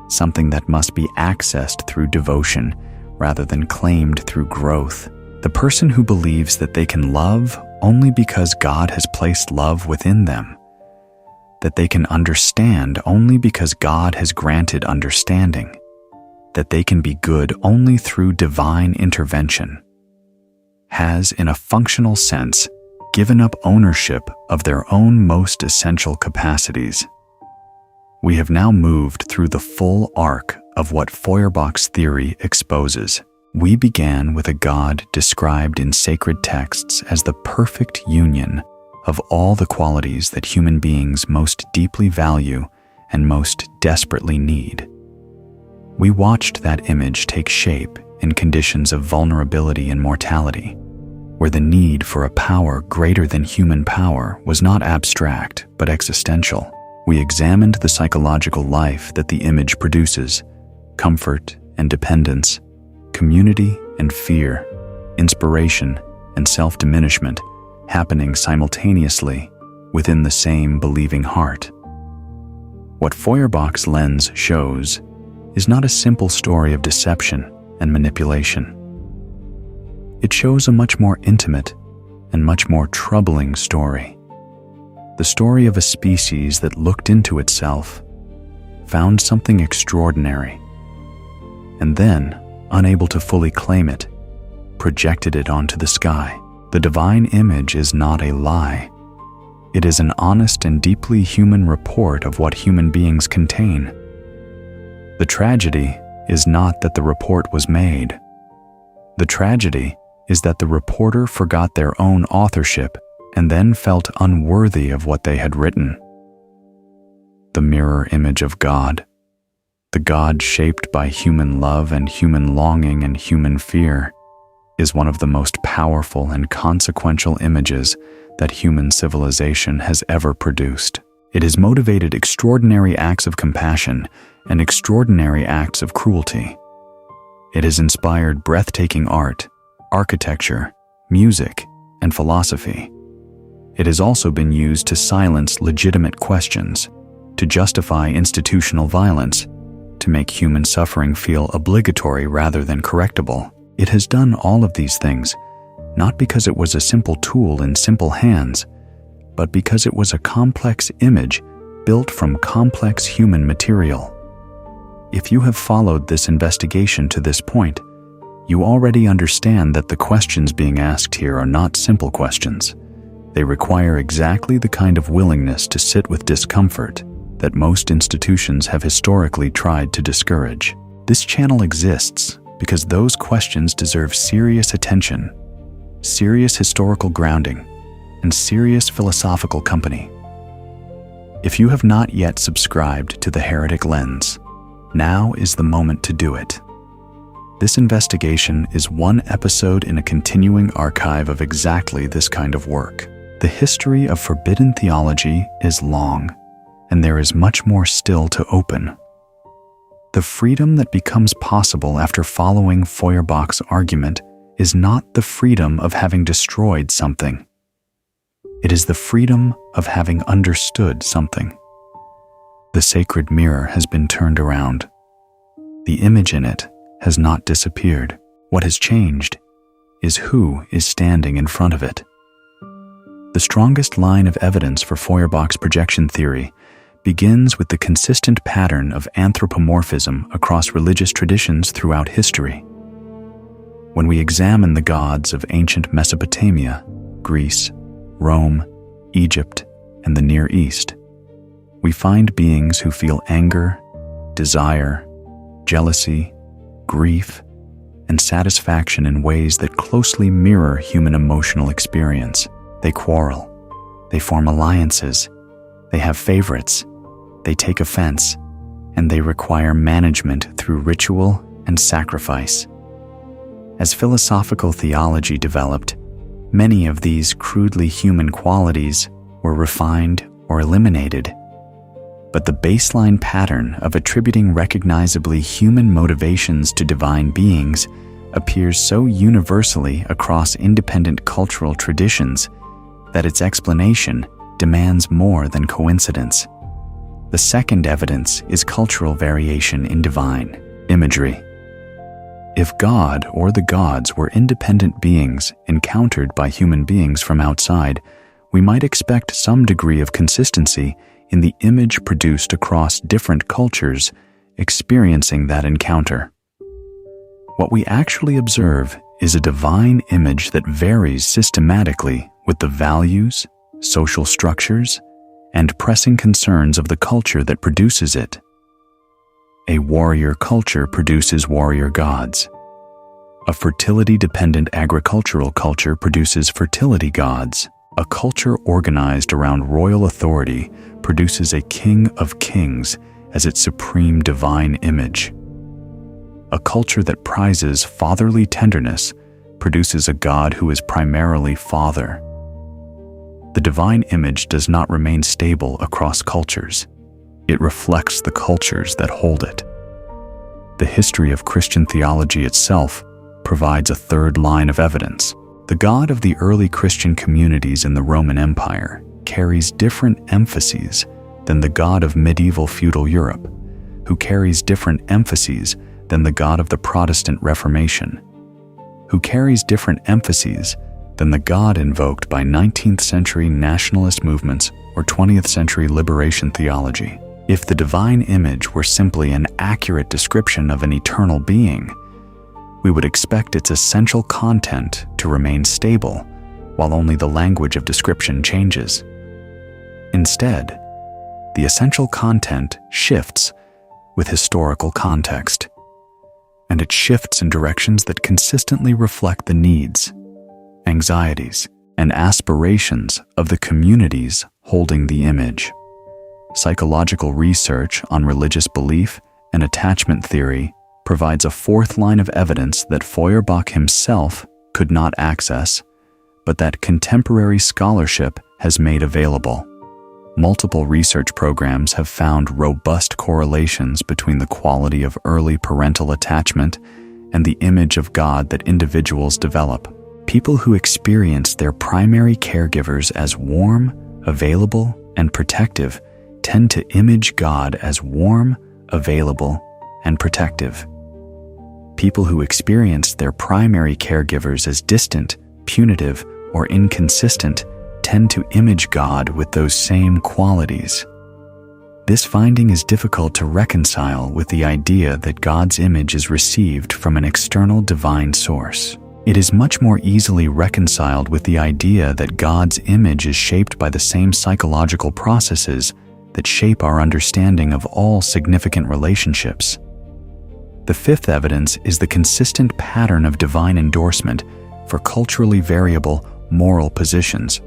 A: something that must be accessed through devotion rather than claimed through growth. The person who believes that they can love only because God has placed love within them, that they can understand only because God has granted understanding, that they can be good only through divine intervention, has, in a functional sense, given up ownership of their own most essential capacities. We have now moved through the full arc of what Feuerbach's theory exposes. We began with a God described in sacred texts as the perfect union of all the qualities that human beings most deeply value and most desperately need. We watched that image take shape in conditions of vulnerability and mortality, where the need for a power greater than human power was not abstract but existential. We examined the psychological life that the image produces, comfort and dependence, community and fear, inspiration and self-diminishment happening simultaneously within the same believing heart. What Feuerbach's lens shows is not a simple story of deception and manipulation. It shows a much more intimate and much more troubling story. The story of a species that looked into itself, found something extraordinary, and then, unable to fully claim it, projected it onto the sky. The divine image is not a lie. It is an honest and deeply human report of what human beings contain. The tragedy is not that the report was made. The tragedy is that the reporter forgot their own authorship and then felt unworthy of what they had written. The mirror image of God, the God shaped by human love and human longing and human fear, is one of the most powerful and consequential images that human civilization has ever produced. It has motivated extraordinary acts of compassion and extraordinary acts of cruelty. It has inspired breathtaking art, architecture, music, and philosophy. It has also been used to silence legitimate questions, to justify institutional violence, to make human suffering feel obligatory rather than correctable. It has done all of these things, not because it was a simple tool in simple hands, but because it was a complex image built from complex human material. If you have followed this investigation to this point, you already understand that the questions being asked here are not simple questions. They require exactly the kind of willingness to sit with discomfort that most institutions have historically tried to discourage. This channel exists because those questions deserve serious attention, serious historical grounding, and serious philosophical company. If you have not yet subscribed to the Heretic Lens, now is the moment to do it. This investigation is one episode in a continuing archive of exactly this kind of work. The history of forbidden theology is long, and there is much more still to open. The freedom that becomes possible after following Feuerbach's argument is not the freedom of having destroyed something. It is the freedom of having understood something. The sacred mirror has been turned around. The image in it has not disappeared. What has changed is who is standing in front of it. The strongest line of evidence for Feuerbach's projection theory begins with the consistent pattern of anthropomorphism across religious traditions throughout history. When we examine the gods of ancient Mesopotamia, Greece, Rome, Egypt, and the Near East, we find beings who feel anger, desire, jealousy, grief, and satisfaction in ways that closely mirror human emotional experience. They quarrel, they form alliances, they have favorites, they take offense, and they require management through ritual and sacrifice. As philosophical theology developed, many of these crudely human qualities were refined or eliminated. But the baseline pattern of attributing recognizably human motivations to divine beings appears so universally across independent cultural traditions that its explanation demands more than coincidence. The second evidence is cultural variation in divine imagery. If God or the gods were independent beings encountered by human beings from outside, we might expect some degree of consistency in the image produced across different cultures experiencing that encounter. What we actually observe is a divine image that varies systematically with the values, social structures, and pressing concerns of the culture that produces it. A warrior culture produces warrior gods. A fertility-dependent agricultural culture produces fertility gods. A culture organized around royal authority produces a king of kings as its supreme divine image. A culture that prizes fatherly tenderness produces a God who is primarily father. The divine image does not remain stable across cultures. It reflects the cultures that hold it. The history of Christian theology itself provides a third line of evidence. The God of the early Christian communities in the Roman Empire carries different emphases than the God of medieval feudal Europe, who carries different emphases than the God of the Protestant Reformation, who carries different emphases than the God invoked by 19th century nationalist movements or 20th century liberation theology. If the divine image were simply an accurate description of an eternal being, we would expect its essential content to remain stable, while only the language of description changes. Instead, the essential content shifts with historical context, and it shifts in directions that consistently reflect the needs, anxieties, and aspirations of the communities holding the image. Psychological research on religious belief and attachment theory provides a fourth line of evidence that Feuerbach himself could not access, but that contemporary scholarship has made available. Multiple research programs have found robust correlations between the quality of early parental attachment and the image of God that individuals develop. People who experience their primary caregivers as warm, available, and protective tend to image God as warm, available, and protective. People who experience their primary caregivers as distant, punitive, or inconsistent tend to image God with those same qualities. This finding is difficult to reconcile with the idea that God's image is received from an external divine source. It is much more easily reconciled with the idea that God's image is shaped by the same psychological processes that shape our understanding of all significant relationships. The fifth evidence is the consistent pattern of divine endorsement for culturally variable moral positions.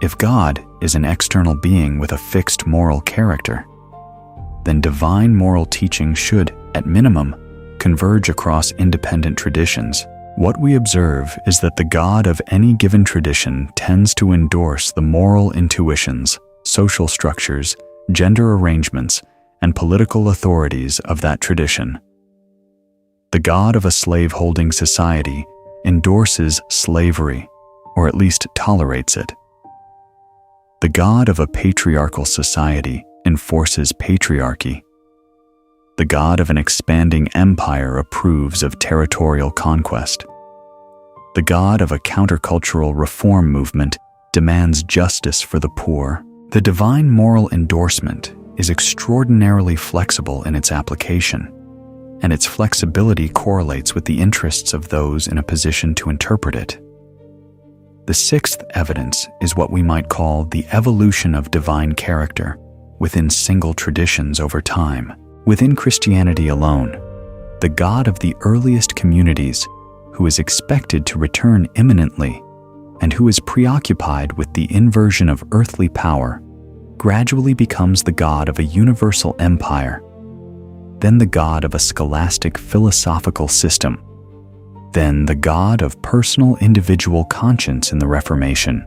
A: If God is an external being with a fixed moral character, then divine moral teaching should, at minimum, converge across independent traditions. What we observe is that the God of any given tradition tends to endorse the moral intuitions, social structures, gender arrangements, and political authorities of that tradition. The God of a slave-holding society endorses slavery, or at least tolerates it. The God of a patriarchal society enforces patriarchy. The God of an expanding empire approves of territorial conquest. The God of a countercultural reform movement demands justice for the poor. The divine moral endorsement is extraordinarily flexible in its application, and its flexibility correlates with the interests of those in a position to interpret it. The sixth evidence is what we might call the evolution of divine character within single traditions over time. Within Christianity alone, the God of the earliest communities, who is expected to return imminently and who is preoccupied with the inversion of earthly power, gradually becomes the God of a universal empire, then the God of a scholastic philosophical system, then the God of personal individual conscience in the Reformation,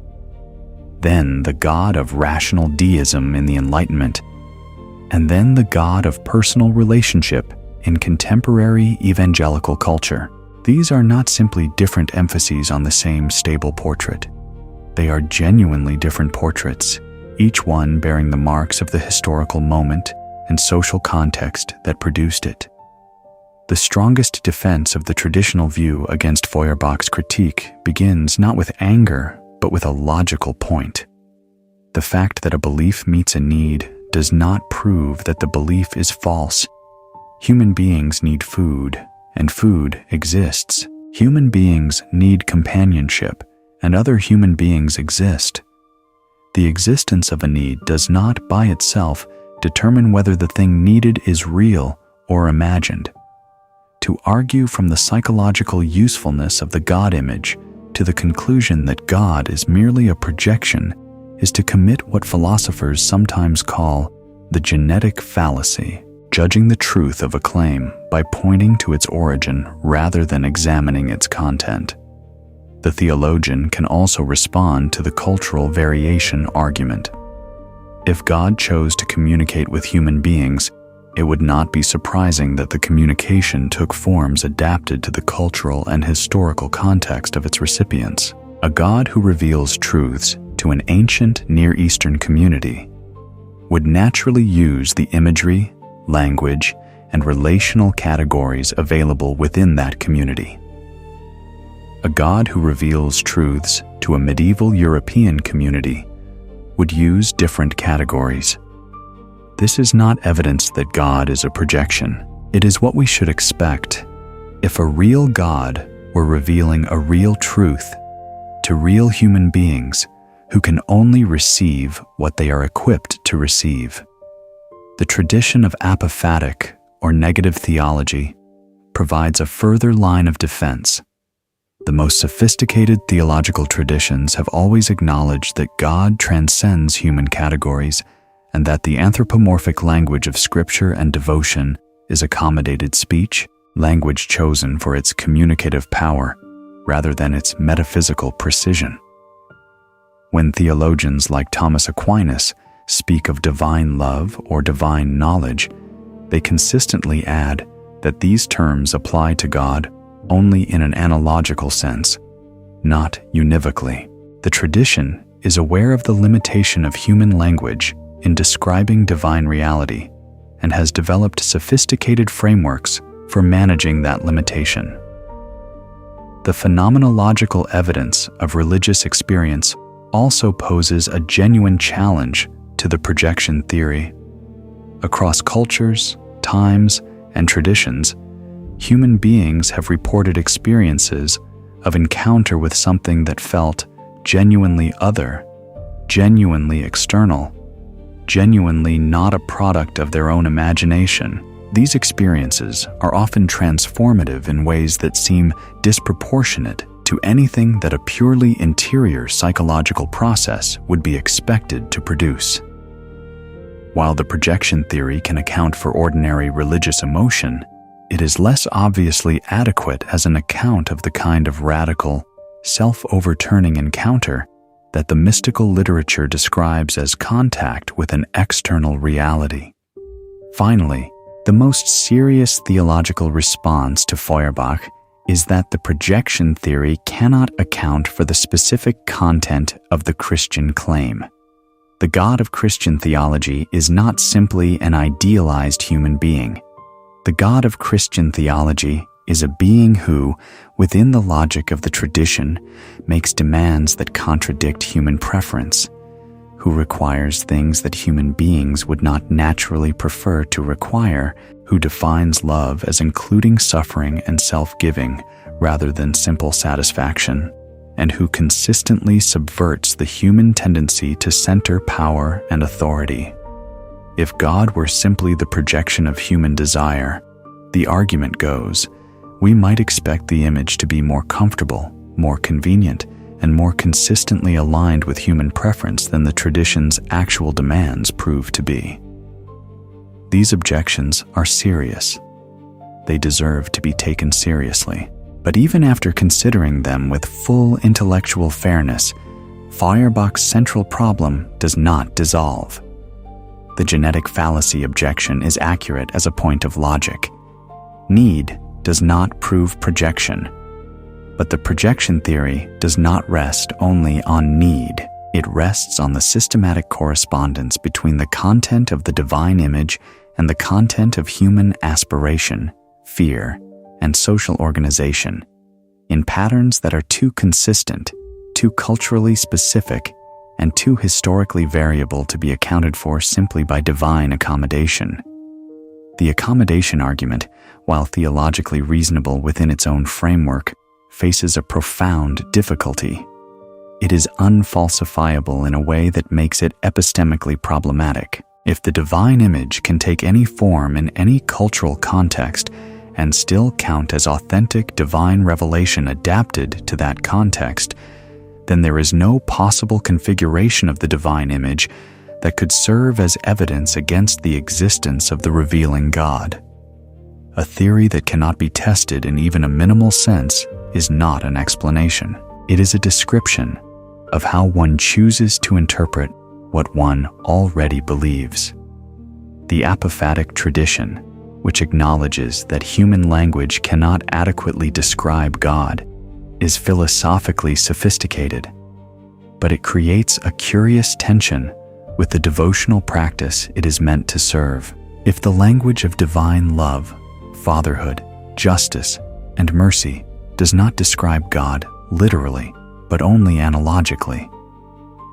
A: then the God of rational deism in the Enlightenment, and then the God of personal relationship in contemporary evangelical culture. These are not simply different emphases on the same stable portrait. They are genuinely different portraits, each one bearing the marks of the historical moment and social context that produced it. The strongest defense of the traditional view against Feuerbach's critique begins not with anger, but with a logical point. The fact that a belief meets a need does not prove that the belief is false. Human beings need food, and food exists. Human beings need companionship, and other human beings exist. The existence of a need does not, by itself, determine whether the thing needed is real or imagined. To argue from the psychological usefulness of the God image to the conclusion that God is merely a projection is to commit what philosophers sometimes call the genetic fallacy, judging the truth of a claim by pointing to its origin rather than examining its content. The theologian can also respond to the cultural variation argument. If God chose to communicate with human beings, it would not be surprising that the communication took forms adapted to the cultural and historical context of its recipients. A God who reveals truths to an ancient Near Eastern community would naturally use the imagery, language, and relational categories available within that community. A God who reveals truths to a medieval European community would use different categories. This is not evidence that God is a projection. It is what we should expect if a real God were revealing a real truth to real human beings who can only receive what they are equipped to receive. The tradition of apophatic or negative theology provides a further line of defense. The most sophisticated theological traditions have always acknowledged that God transcends human categories and that the anthropomorphic language of scripture and devotion is accommodated speech, language chosen for its communicative power rather than its metaphysical precision. When theologians like Thomas Aquinas speak of divine love or divine knowledge, they consistently add that these terms apply to God only in an analogical sense, not univocally. The tradition is aware of the limitation of human language in describing divine reality and has developed sophisticated frameworks for managing that limitation. The phenomenological evidence of religious experience also poses a genuine challenge to the projection theory. Across cultures, times, and traditions, human beings have reported experiences of encounter with something that felt genuinely other, genuinely external, genuinely not a product of their own imagination. These experiences are often transformative in ways that seem disproportionate to anything that a purely interior psychological process would be expected to produce. While the projection theory can account for ordinary religious emotion, it is less obviously adequate as an account of the kind of radical, self-overturning encounter that the mystical literature describes as contact with an external reality. Finally, the most serious theological response to Feuerbach is that the projection theory cannot account for the specific content of the Christian claim. The God of Christian theology is not simply an idealized human being. The God of Christian theology is a being who, within the logic of the tradition, makes demands that contradict human preference, who requires things that human beings would not naturally prefer to require, who defines love as including suffering and self-giving rather than simple satisfaction, and who consistently subverts the human tendency to center power and authority. If God were simply the projection of human desire, the argument goes, we might expect the image to be more comfortable, more convenient, and more consistently aligned with human preference than the tradition's actual demands prove to be. These objections are serious. They deserve to be taken seriously. But even after considering them with full intellectual fairness, Feuerbach's central problem does not dissolve. The genetic fallacy objection is accurate as a point of logic. Need does not prove projection. But the projection theory does not rest only on need. It rests on the systematic correspondence between the content of the divine image and the content of human aspiration, fear, and social organization, in patterns that are too consistent, too culturally specific, and too historically variable to be accounted for simply by divine accommodation. The accommodation argument, while theologically reasonable within its own framework, faces a profound difficulty. It is unfalsifiable in a way that makes it epistemically problematic. If the divine image can take any form in any cultural context and still count as authentic divine revelation adapted to that context, then there is no possible configuration of the divine image that could serve as evidence against the existence of the revealing God. A theory that cannot be tested in even a minimal sense is not an explanation. It is a description of how one chooses to interpret what one already believes. The apophatic tradition, which acknowledges that human language cannot adequately describe God, is philosophically sophisticated, but it creates a curious tension with the devotional practice it is meant to serve. If the language of divine love, fatherhood, justice, and mercy does not describe God literally, but only analogically,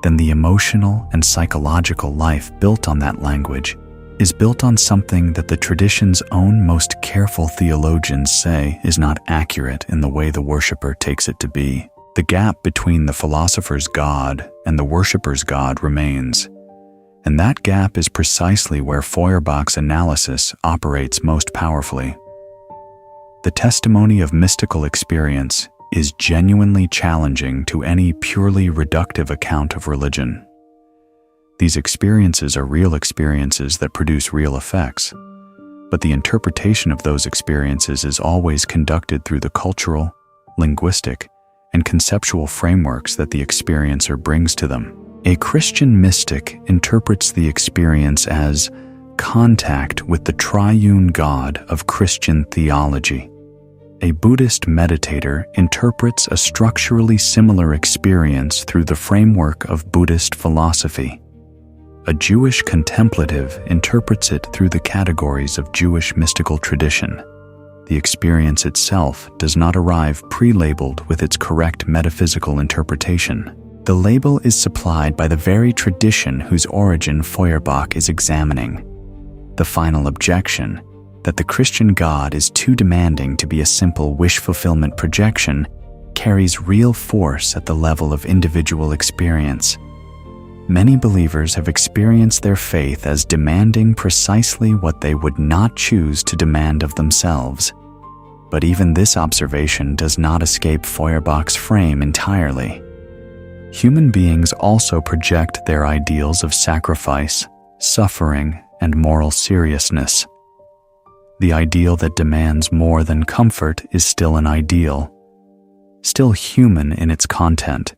A: then the emotional and psychological life built on that language is built on something that the tradition's own most careful theologians say is not accurate in the way the worshiper takes it to be. The gap between the philosopher's God and the worshipper's God remains, And that gap is precisely where Feuerbach's analysis operates most powerfully. The testimony of mystical experience is genuinely challenging to any purely reductive account of religion. These experiences are real experiences that produce real effects, but the interpretation of those experiences is always conducted through the cultural, linguistic, and conceptual frameworks that the experiencer brings to them. A Christian mystic interprets the experience as contact with the triune God of Christian theology. A Buddhist meditator interprets a structurally similar experience through the framework of Buddhist philosophy. A Jewish contemplative interprets it through the categories of Jewish mystical tradition. The experience itself does not arrive pre-labeled with its correct metaphysical interpretation. The label is supplied by the very tradition whose origin Feuerbach is examining. The final objection, that the Christian God is too demanding to be a simple wish fulfillment projection, carries real force at the level of individual experience. Many believers have experienced their faith as demanding precisely what they would not choose to demand of themselves. But even this observation does not escape Feuerbach's frame entirely. Human beings also project their ideals of sacrifice, suffering, and moral seriousness. The ideal that demands more than comfort is still an ideal, still human in its content,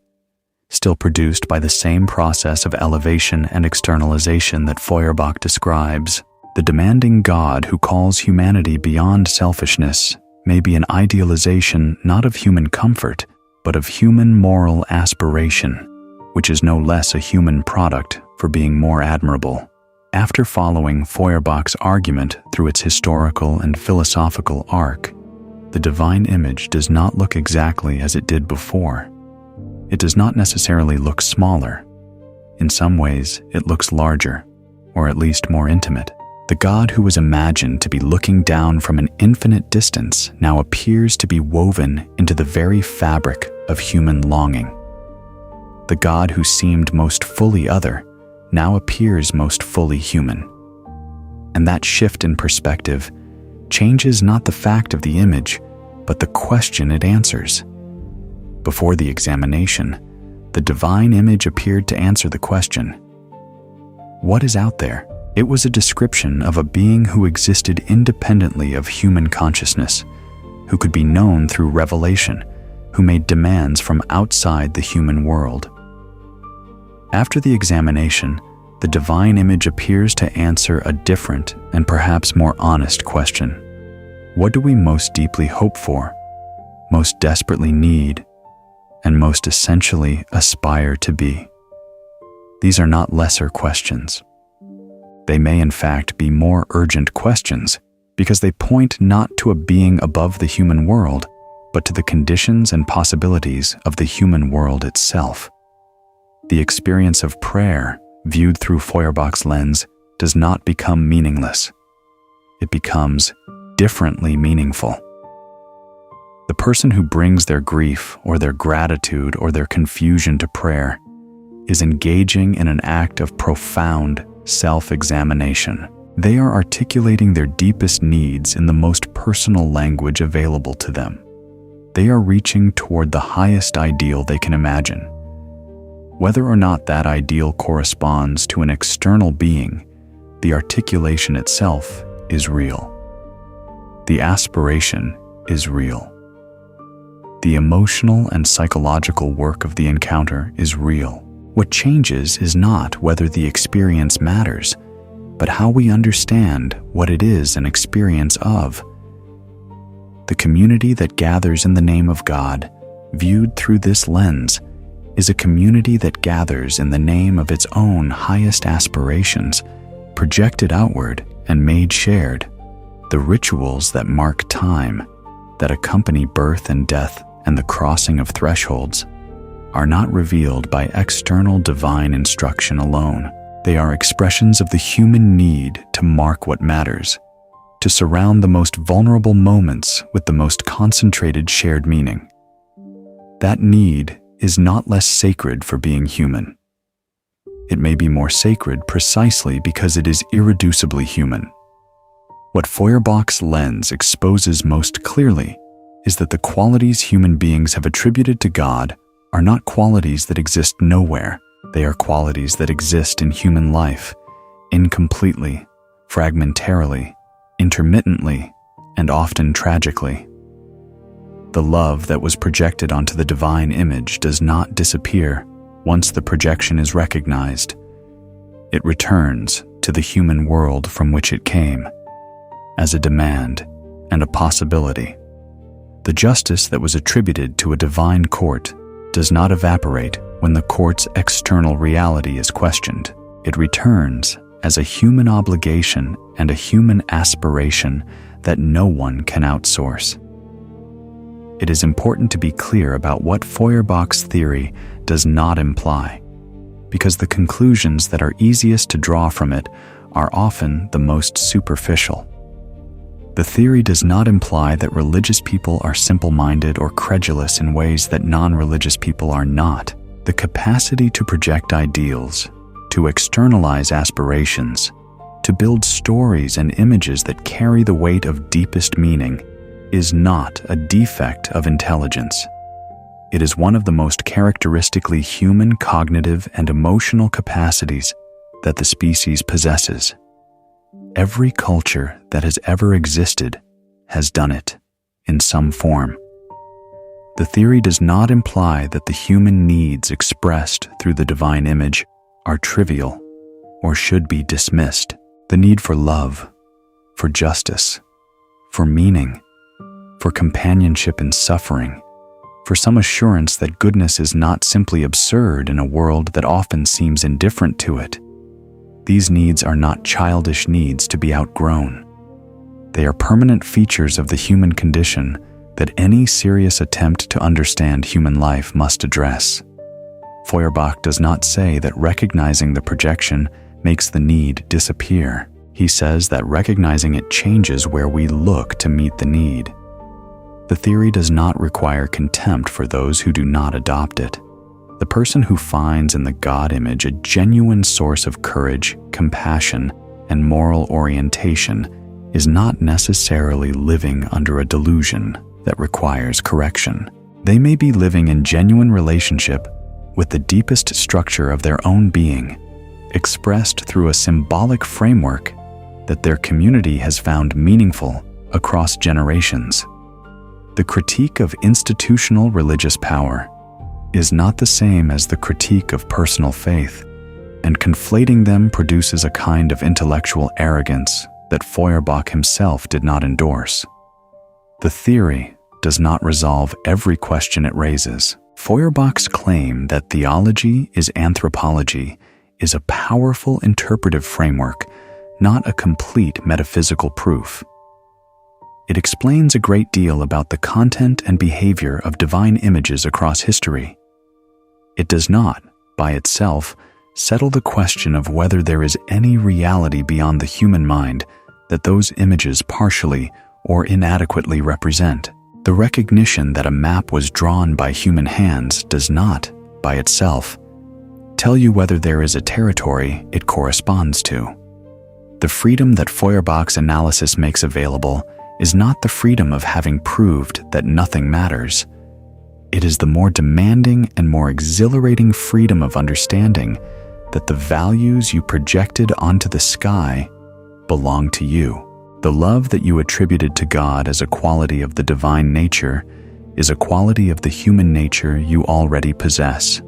A: still produced by the same process of elevation and externalization that Feuerbach describes. The demanding God who calls humanity beyond selfishness may be an idealization not of human comfort, but of human moral aspiration, which is no less a human product for being more admirable. After following Feuerbach's argument through its historical and philosophical arc, the divine image does not look exactly as it did before. It does not necessarily look smaller. In some ways, it looks larger, or at least more intimate. The God who was imagined to be looking down from an infinite distance now appears to be woven into the very fabric of human longing. The God who seemed most fully other now appears most fully human. And that shift in perspective changes not the fact of the image, but the question it answers. Before the examination, the divine image appeared to answer the question, what is out there? It was a description of a being who existed independently of human consciousness, who could be known through revelation, who made demands from outside the human world. After the examination, the divine image appears to answer a different and perhaps more honest question. What do we most deeply hope for, most desperately need, and most essentially aspire to be? These are not lesser questions. They may in fact be more urgent questions because they point not to a being above the human world, but to the conditions and possibilities of the human world itself. The experience of prayer, viewed through Feuerbach's lens, does not become meaningless. It becomes differently meaningful. The person who brings their grief or their gratitude or their confusion to prayer is engaging in an act of profound self-examination. They are articulating their deepest needs in the most personal language available to them. They are reaching toward the highest ideal they can imagine. Whether or not that ideal corresponds to an external being, the articulation itself is real. The aspiration is real. The emotional and psychological work of the encounter is real. What changes is not whether the experience matters, but how we understand what it is an experience of. The community that gathers in the name of God, viewed through this lens, is a community that gathers in the name of its own highest aspirations, projected outward and made shared. The rituals that mark time, that accompany birth and death and the crossing of thresholds, are not revealed by external divine instruction alone. They are expressions of the human need to mark what matters, to surround the most vulnerable moments with the most concentrated shared meaning. That need is not less sacred for being human. it may be more sacred precisely because it is irreducibly human. What Feuerbach's lens exposes most clearly is that the qualities human beings have attributed to God are not qualities that exist nowhere. They are qualities that exist in human life, incompletely, fragmentarily, intermittently, and often tragically. The love that was projected onto the divine image does not disappear once the projection is recognized. It returns to the human world from which it came, as a demand and a possibility. The justice that was attributed to a divine court does not evaporate when the court's external reality is questioned. It returns as a human obligation and a human aspiration that no one can outsource. It is important to be clear about what Feuerbach's theory does not imply, because the conclusions that are easiest to draw from it are often the most superficial. The theory does not imply that religious people are simple-minded or credulous in ways that non-religious people are not. The capacity to project ideals, to externalize aspirations, to build stories and images that carry the weight of deepest meaning is not a defect of intelligence. It is one of the most characteristically human cognitive and emotional capacities that the species possesses. Every culture that has ever existed has done it in some form. The theory does not imply that the human needs expressed through the divine image are trivial or should be dismissed. The need for love, for justice, for meaning, for companionship in suffering, for some assurance that goodness is not simply absurd in a world that often seems indifferent to it. These needs are not childish needs to be outgrown. They are permanent features of the human condition that any serious attempt to understand human life must address. Feuerbach does not say that recognizing the projection makes the need disappear. He says that recognizing it changes where we look to meet the need. The theory does not require contempt for those who do not adopt it. The person who finds in the God image a genuine source of courage, compassion, and moral orientation is not necessarily living under a delusion that requires correction. They may be living in genuine relationship with the deepest structure of their own being, expressed through a symbolic framework that their community has found meaningful across generations. The critique of institutional religious power is not the same as the critique of personal faith, and conflating them produces a kind of intellectual arrogance that Feuerbach himself did not endorse. The theory does not resolve every question it raises. Feuerbach's claim that theology is anthropology is a powerful interpretive framework, not a complete metaphysical proof. It explains a great deal about the content and behavior of divine images across history. It does not, by itself, settle the question of whether there is any reality beyond the human mind that those images partially or inadequately represent. The recognition that a map was drawn by human hands does not, by itself, tell you whether there is a territory it corresponds to. The freedom that Feuerbach's analysis makes available is not the freedom of having proved that nothing matters. It is the more demanding and more exhilarating freedom of understanding that the values you projected onto the sky belong to you. The love that you attributed to God as a quality of the divine nature is a quality of the human nature you already possess.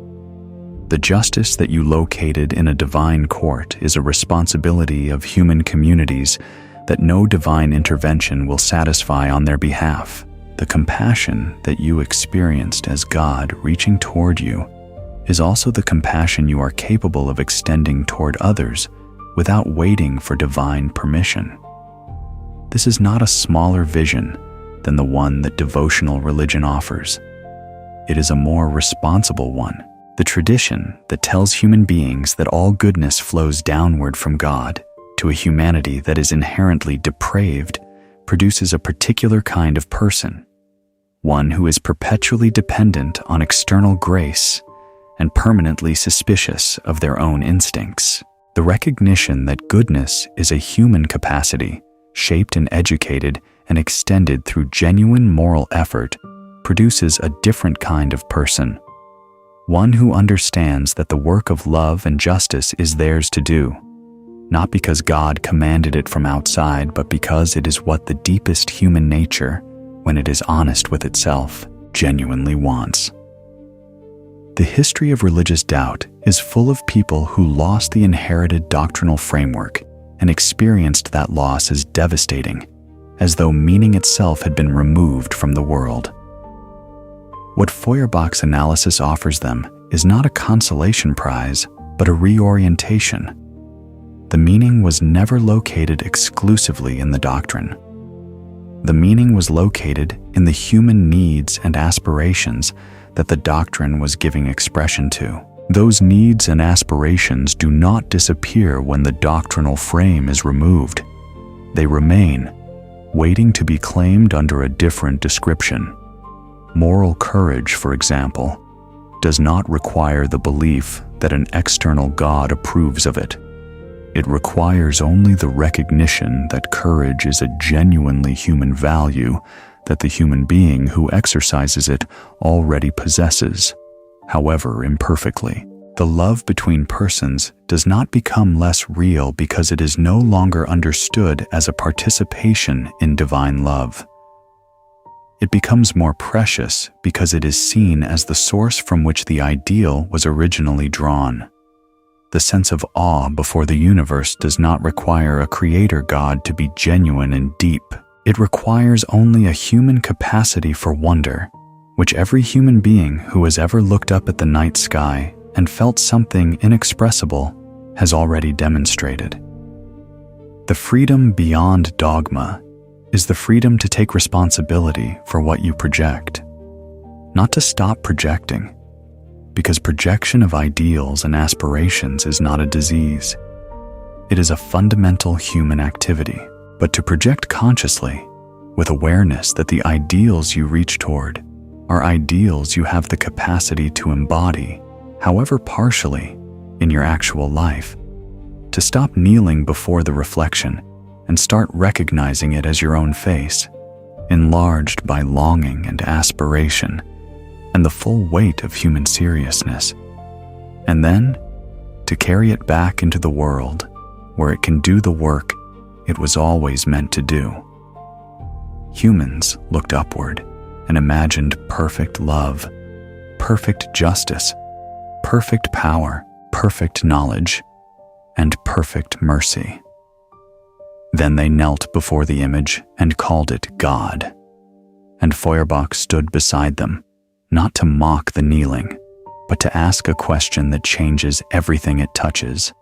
A: The justice that you located in a divine court is a responsibility of human communities that no divine intervention will satisfy on their behalf. The compassion that you experienced as God reaching toward you is also the compassion you are capable of extending toward others without waiting for divine permission. This is not a smaller vision than the one that devotional religion offers. It is a more responsible one. The tradition that tells human beings that all goodness flows downward from God to a humanity that is inherently depraved produces a particular kind of person, one who is perpetually dependent on external grace and permanently suspicious of their own instincts. The recognition that goodness is a human capacity, shaped and educated and extended through genuine moral effort, produces a different kind of person. One who understands that the work of love and justice is theirs to do, not because God commanded it from outside, but because it is what the deepest human nature, when it is honest with itself, genuinely wants. The history of religious doubt is full of people who lost the inherited doctrinal framework and experienced that loss as devastating, as though meaning itself had been removed from the world. What Feuerbach's analysis offers them is not a consolation prize, but a reorientation. The meaning was never located exclusively in the doctrine. The meaning was located in the human needs and aspirations that the doctrine was giving expression to. Those needs and aspirations do not disappear when the doctrinal frame is removed. They remain, waiting to be claimed under a different description. Moral courage, for example, does not require the belief that an external God approves of it. It requires only the recognition that courage is a genuinely human value that the human being who exercises it already possesses, however imperfectly. The love between persons does not become less real because it is no longer understood as a participation in divine love. It becomes more precious because it is seen as the source from which the ideal was originally drawn. The sense of awe before the universe does not require a creator God to be genuine and deep. It requires only a human capacity for wonder, which every human being who has ever looked up at the night sky and felt something inexpressible has already demonstrated. The freedom beyond dogma is the freedom to take responsibility for what you project, not to stop projecting, because projection of ideals and aspirations is not a disease. It is a fundamental human activity. But to project consciously, with awareness that the ideals you reach toward are ideals you have the capacity to embody, however partially, in your actual life, to stop kneeling before the reflection and start recognizing it as your own face, enlarged by longing and aspiration and the full weight of human seriousness, and then to carry it back into the world where it can do the work it was always meant to do. Humans looked upward and imagined perfect love, perfect justice, perfect power, perfect knowledge, and perfect mercy. Then they knelt before the image and called it God. And Feuerbach stood beside them, not to mock the kneeling, but to ask a question that changes everything it touches.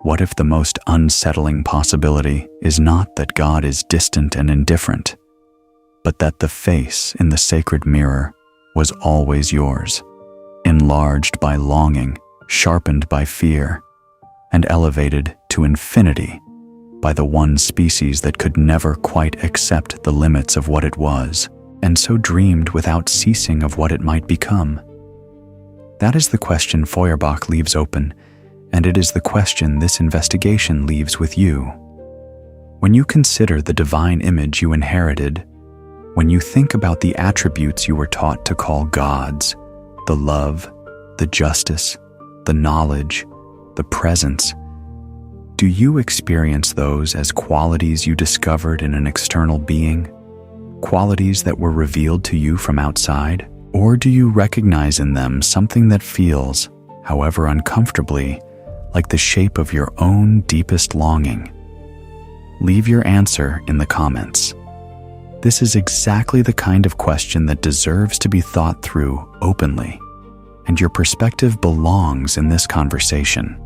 A: What if the most unsettling possibility is not that God is distant and indifferent, but that the face in the sacred mirror was always yours, enlarged by longing, sharpened by fear, and elevated to infinity by the one species that could never quite accept the limits of what it was, and so dreamed without ceasing of what it might become? That is the question Feuerbach leaves open, and it is the question this investigation leaves with you. When you consider the divine image you inherited, when you think about the attributes you were taught to call gods, the love, the justice, the knowledge, the presence, do you experience those as qualities you discovered in an external being, qualities that were revealed to you from outside? Or do you recognize in them something that feels, however uncomfortably, like the shape of your own deepest longing? Leave your answer in the comments. This is exactly the kind of question that deserves to be thought through openly, and your perspective belongs in this conversation.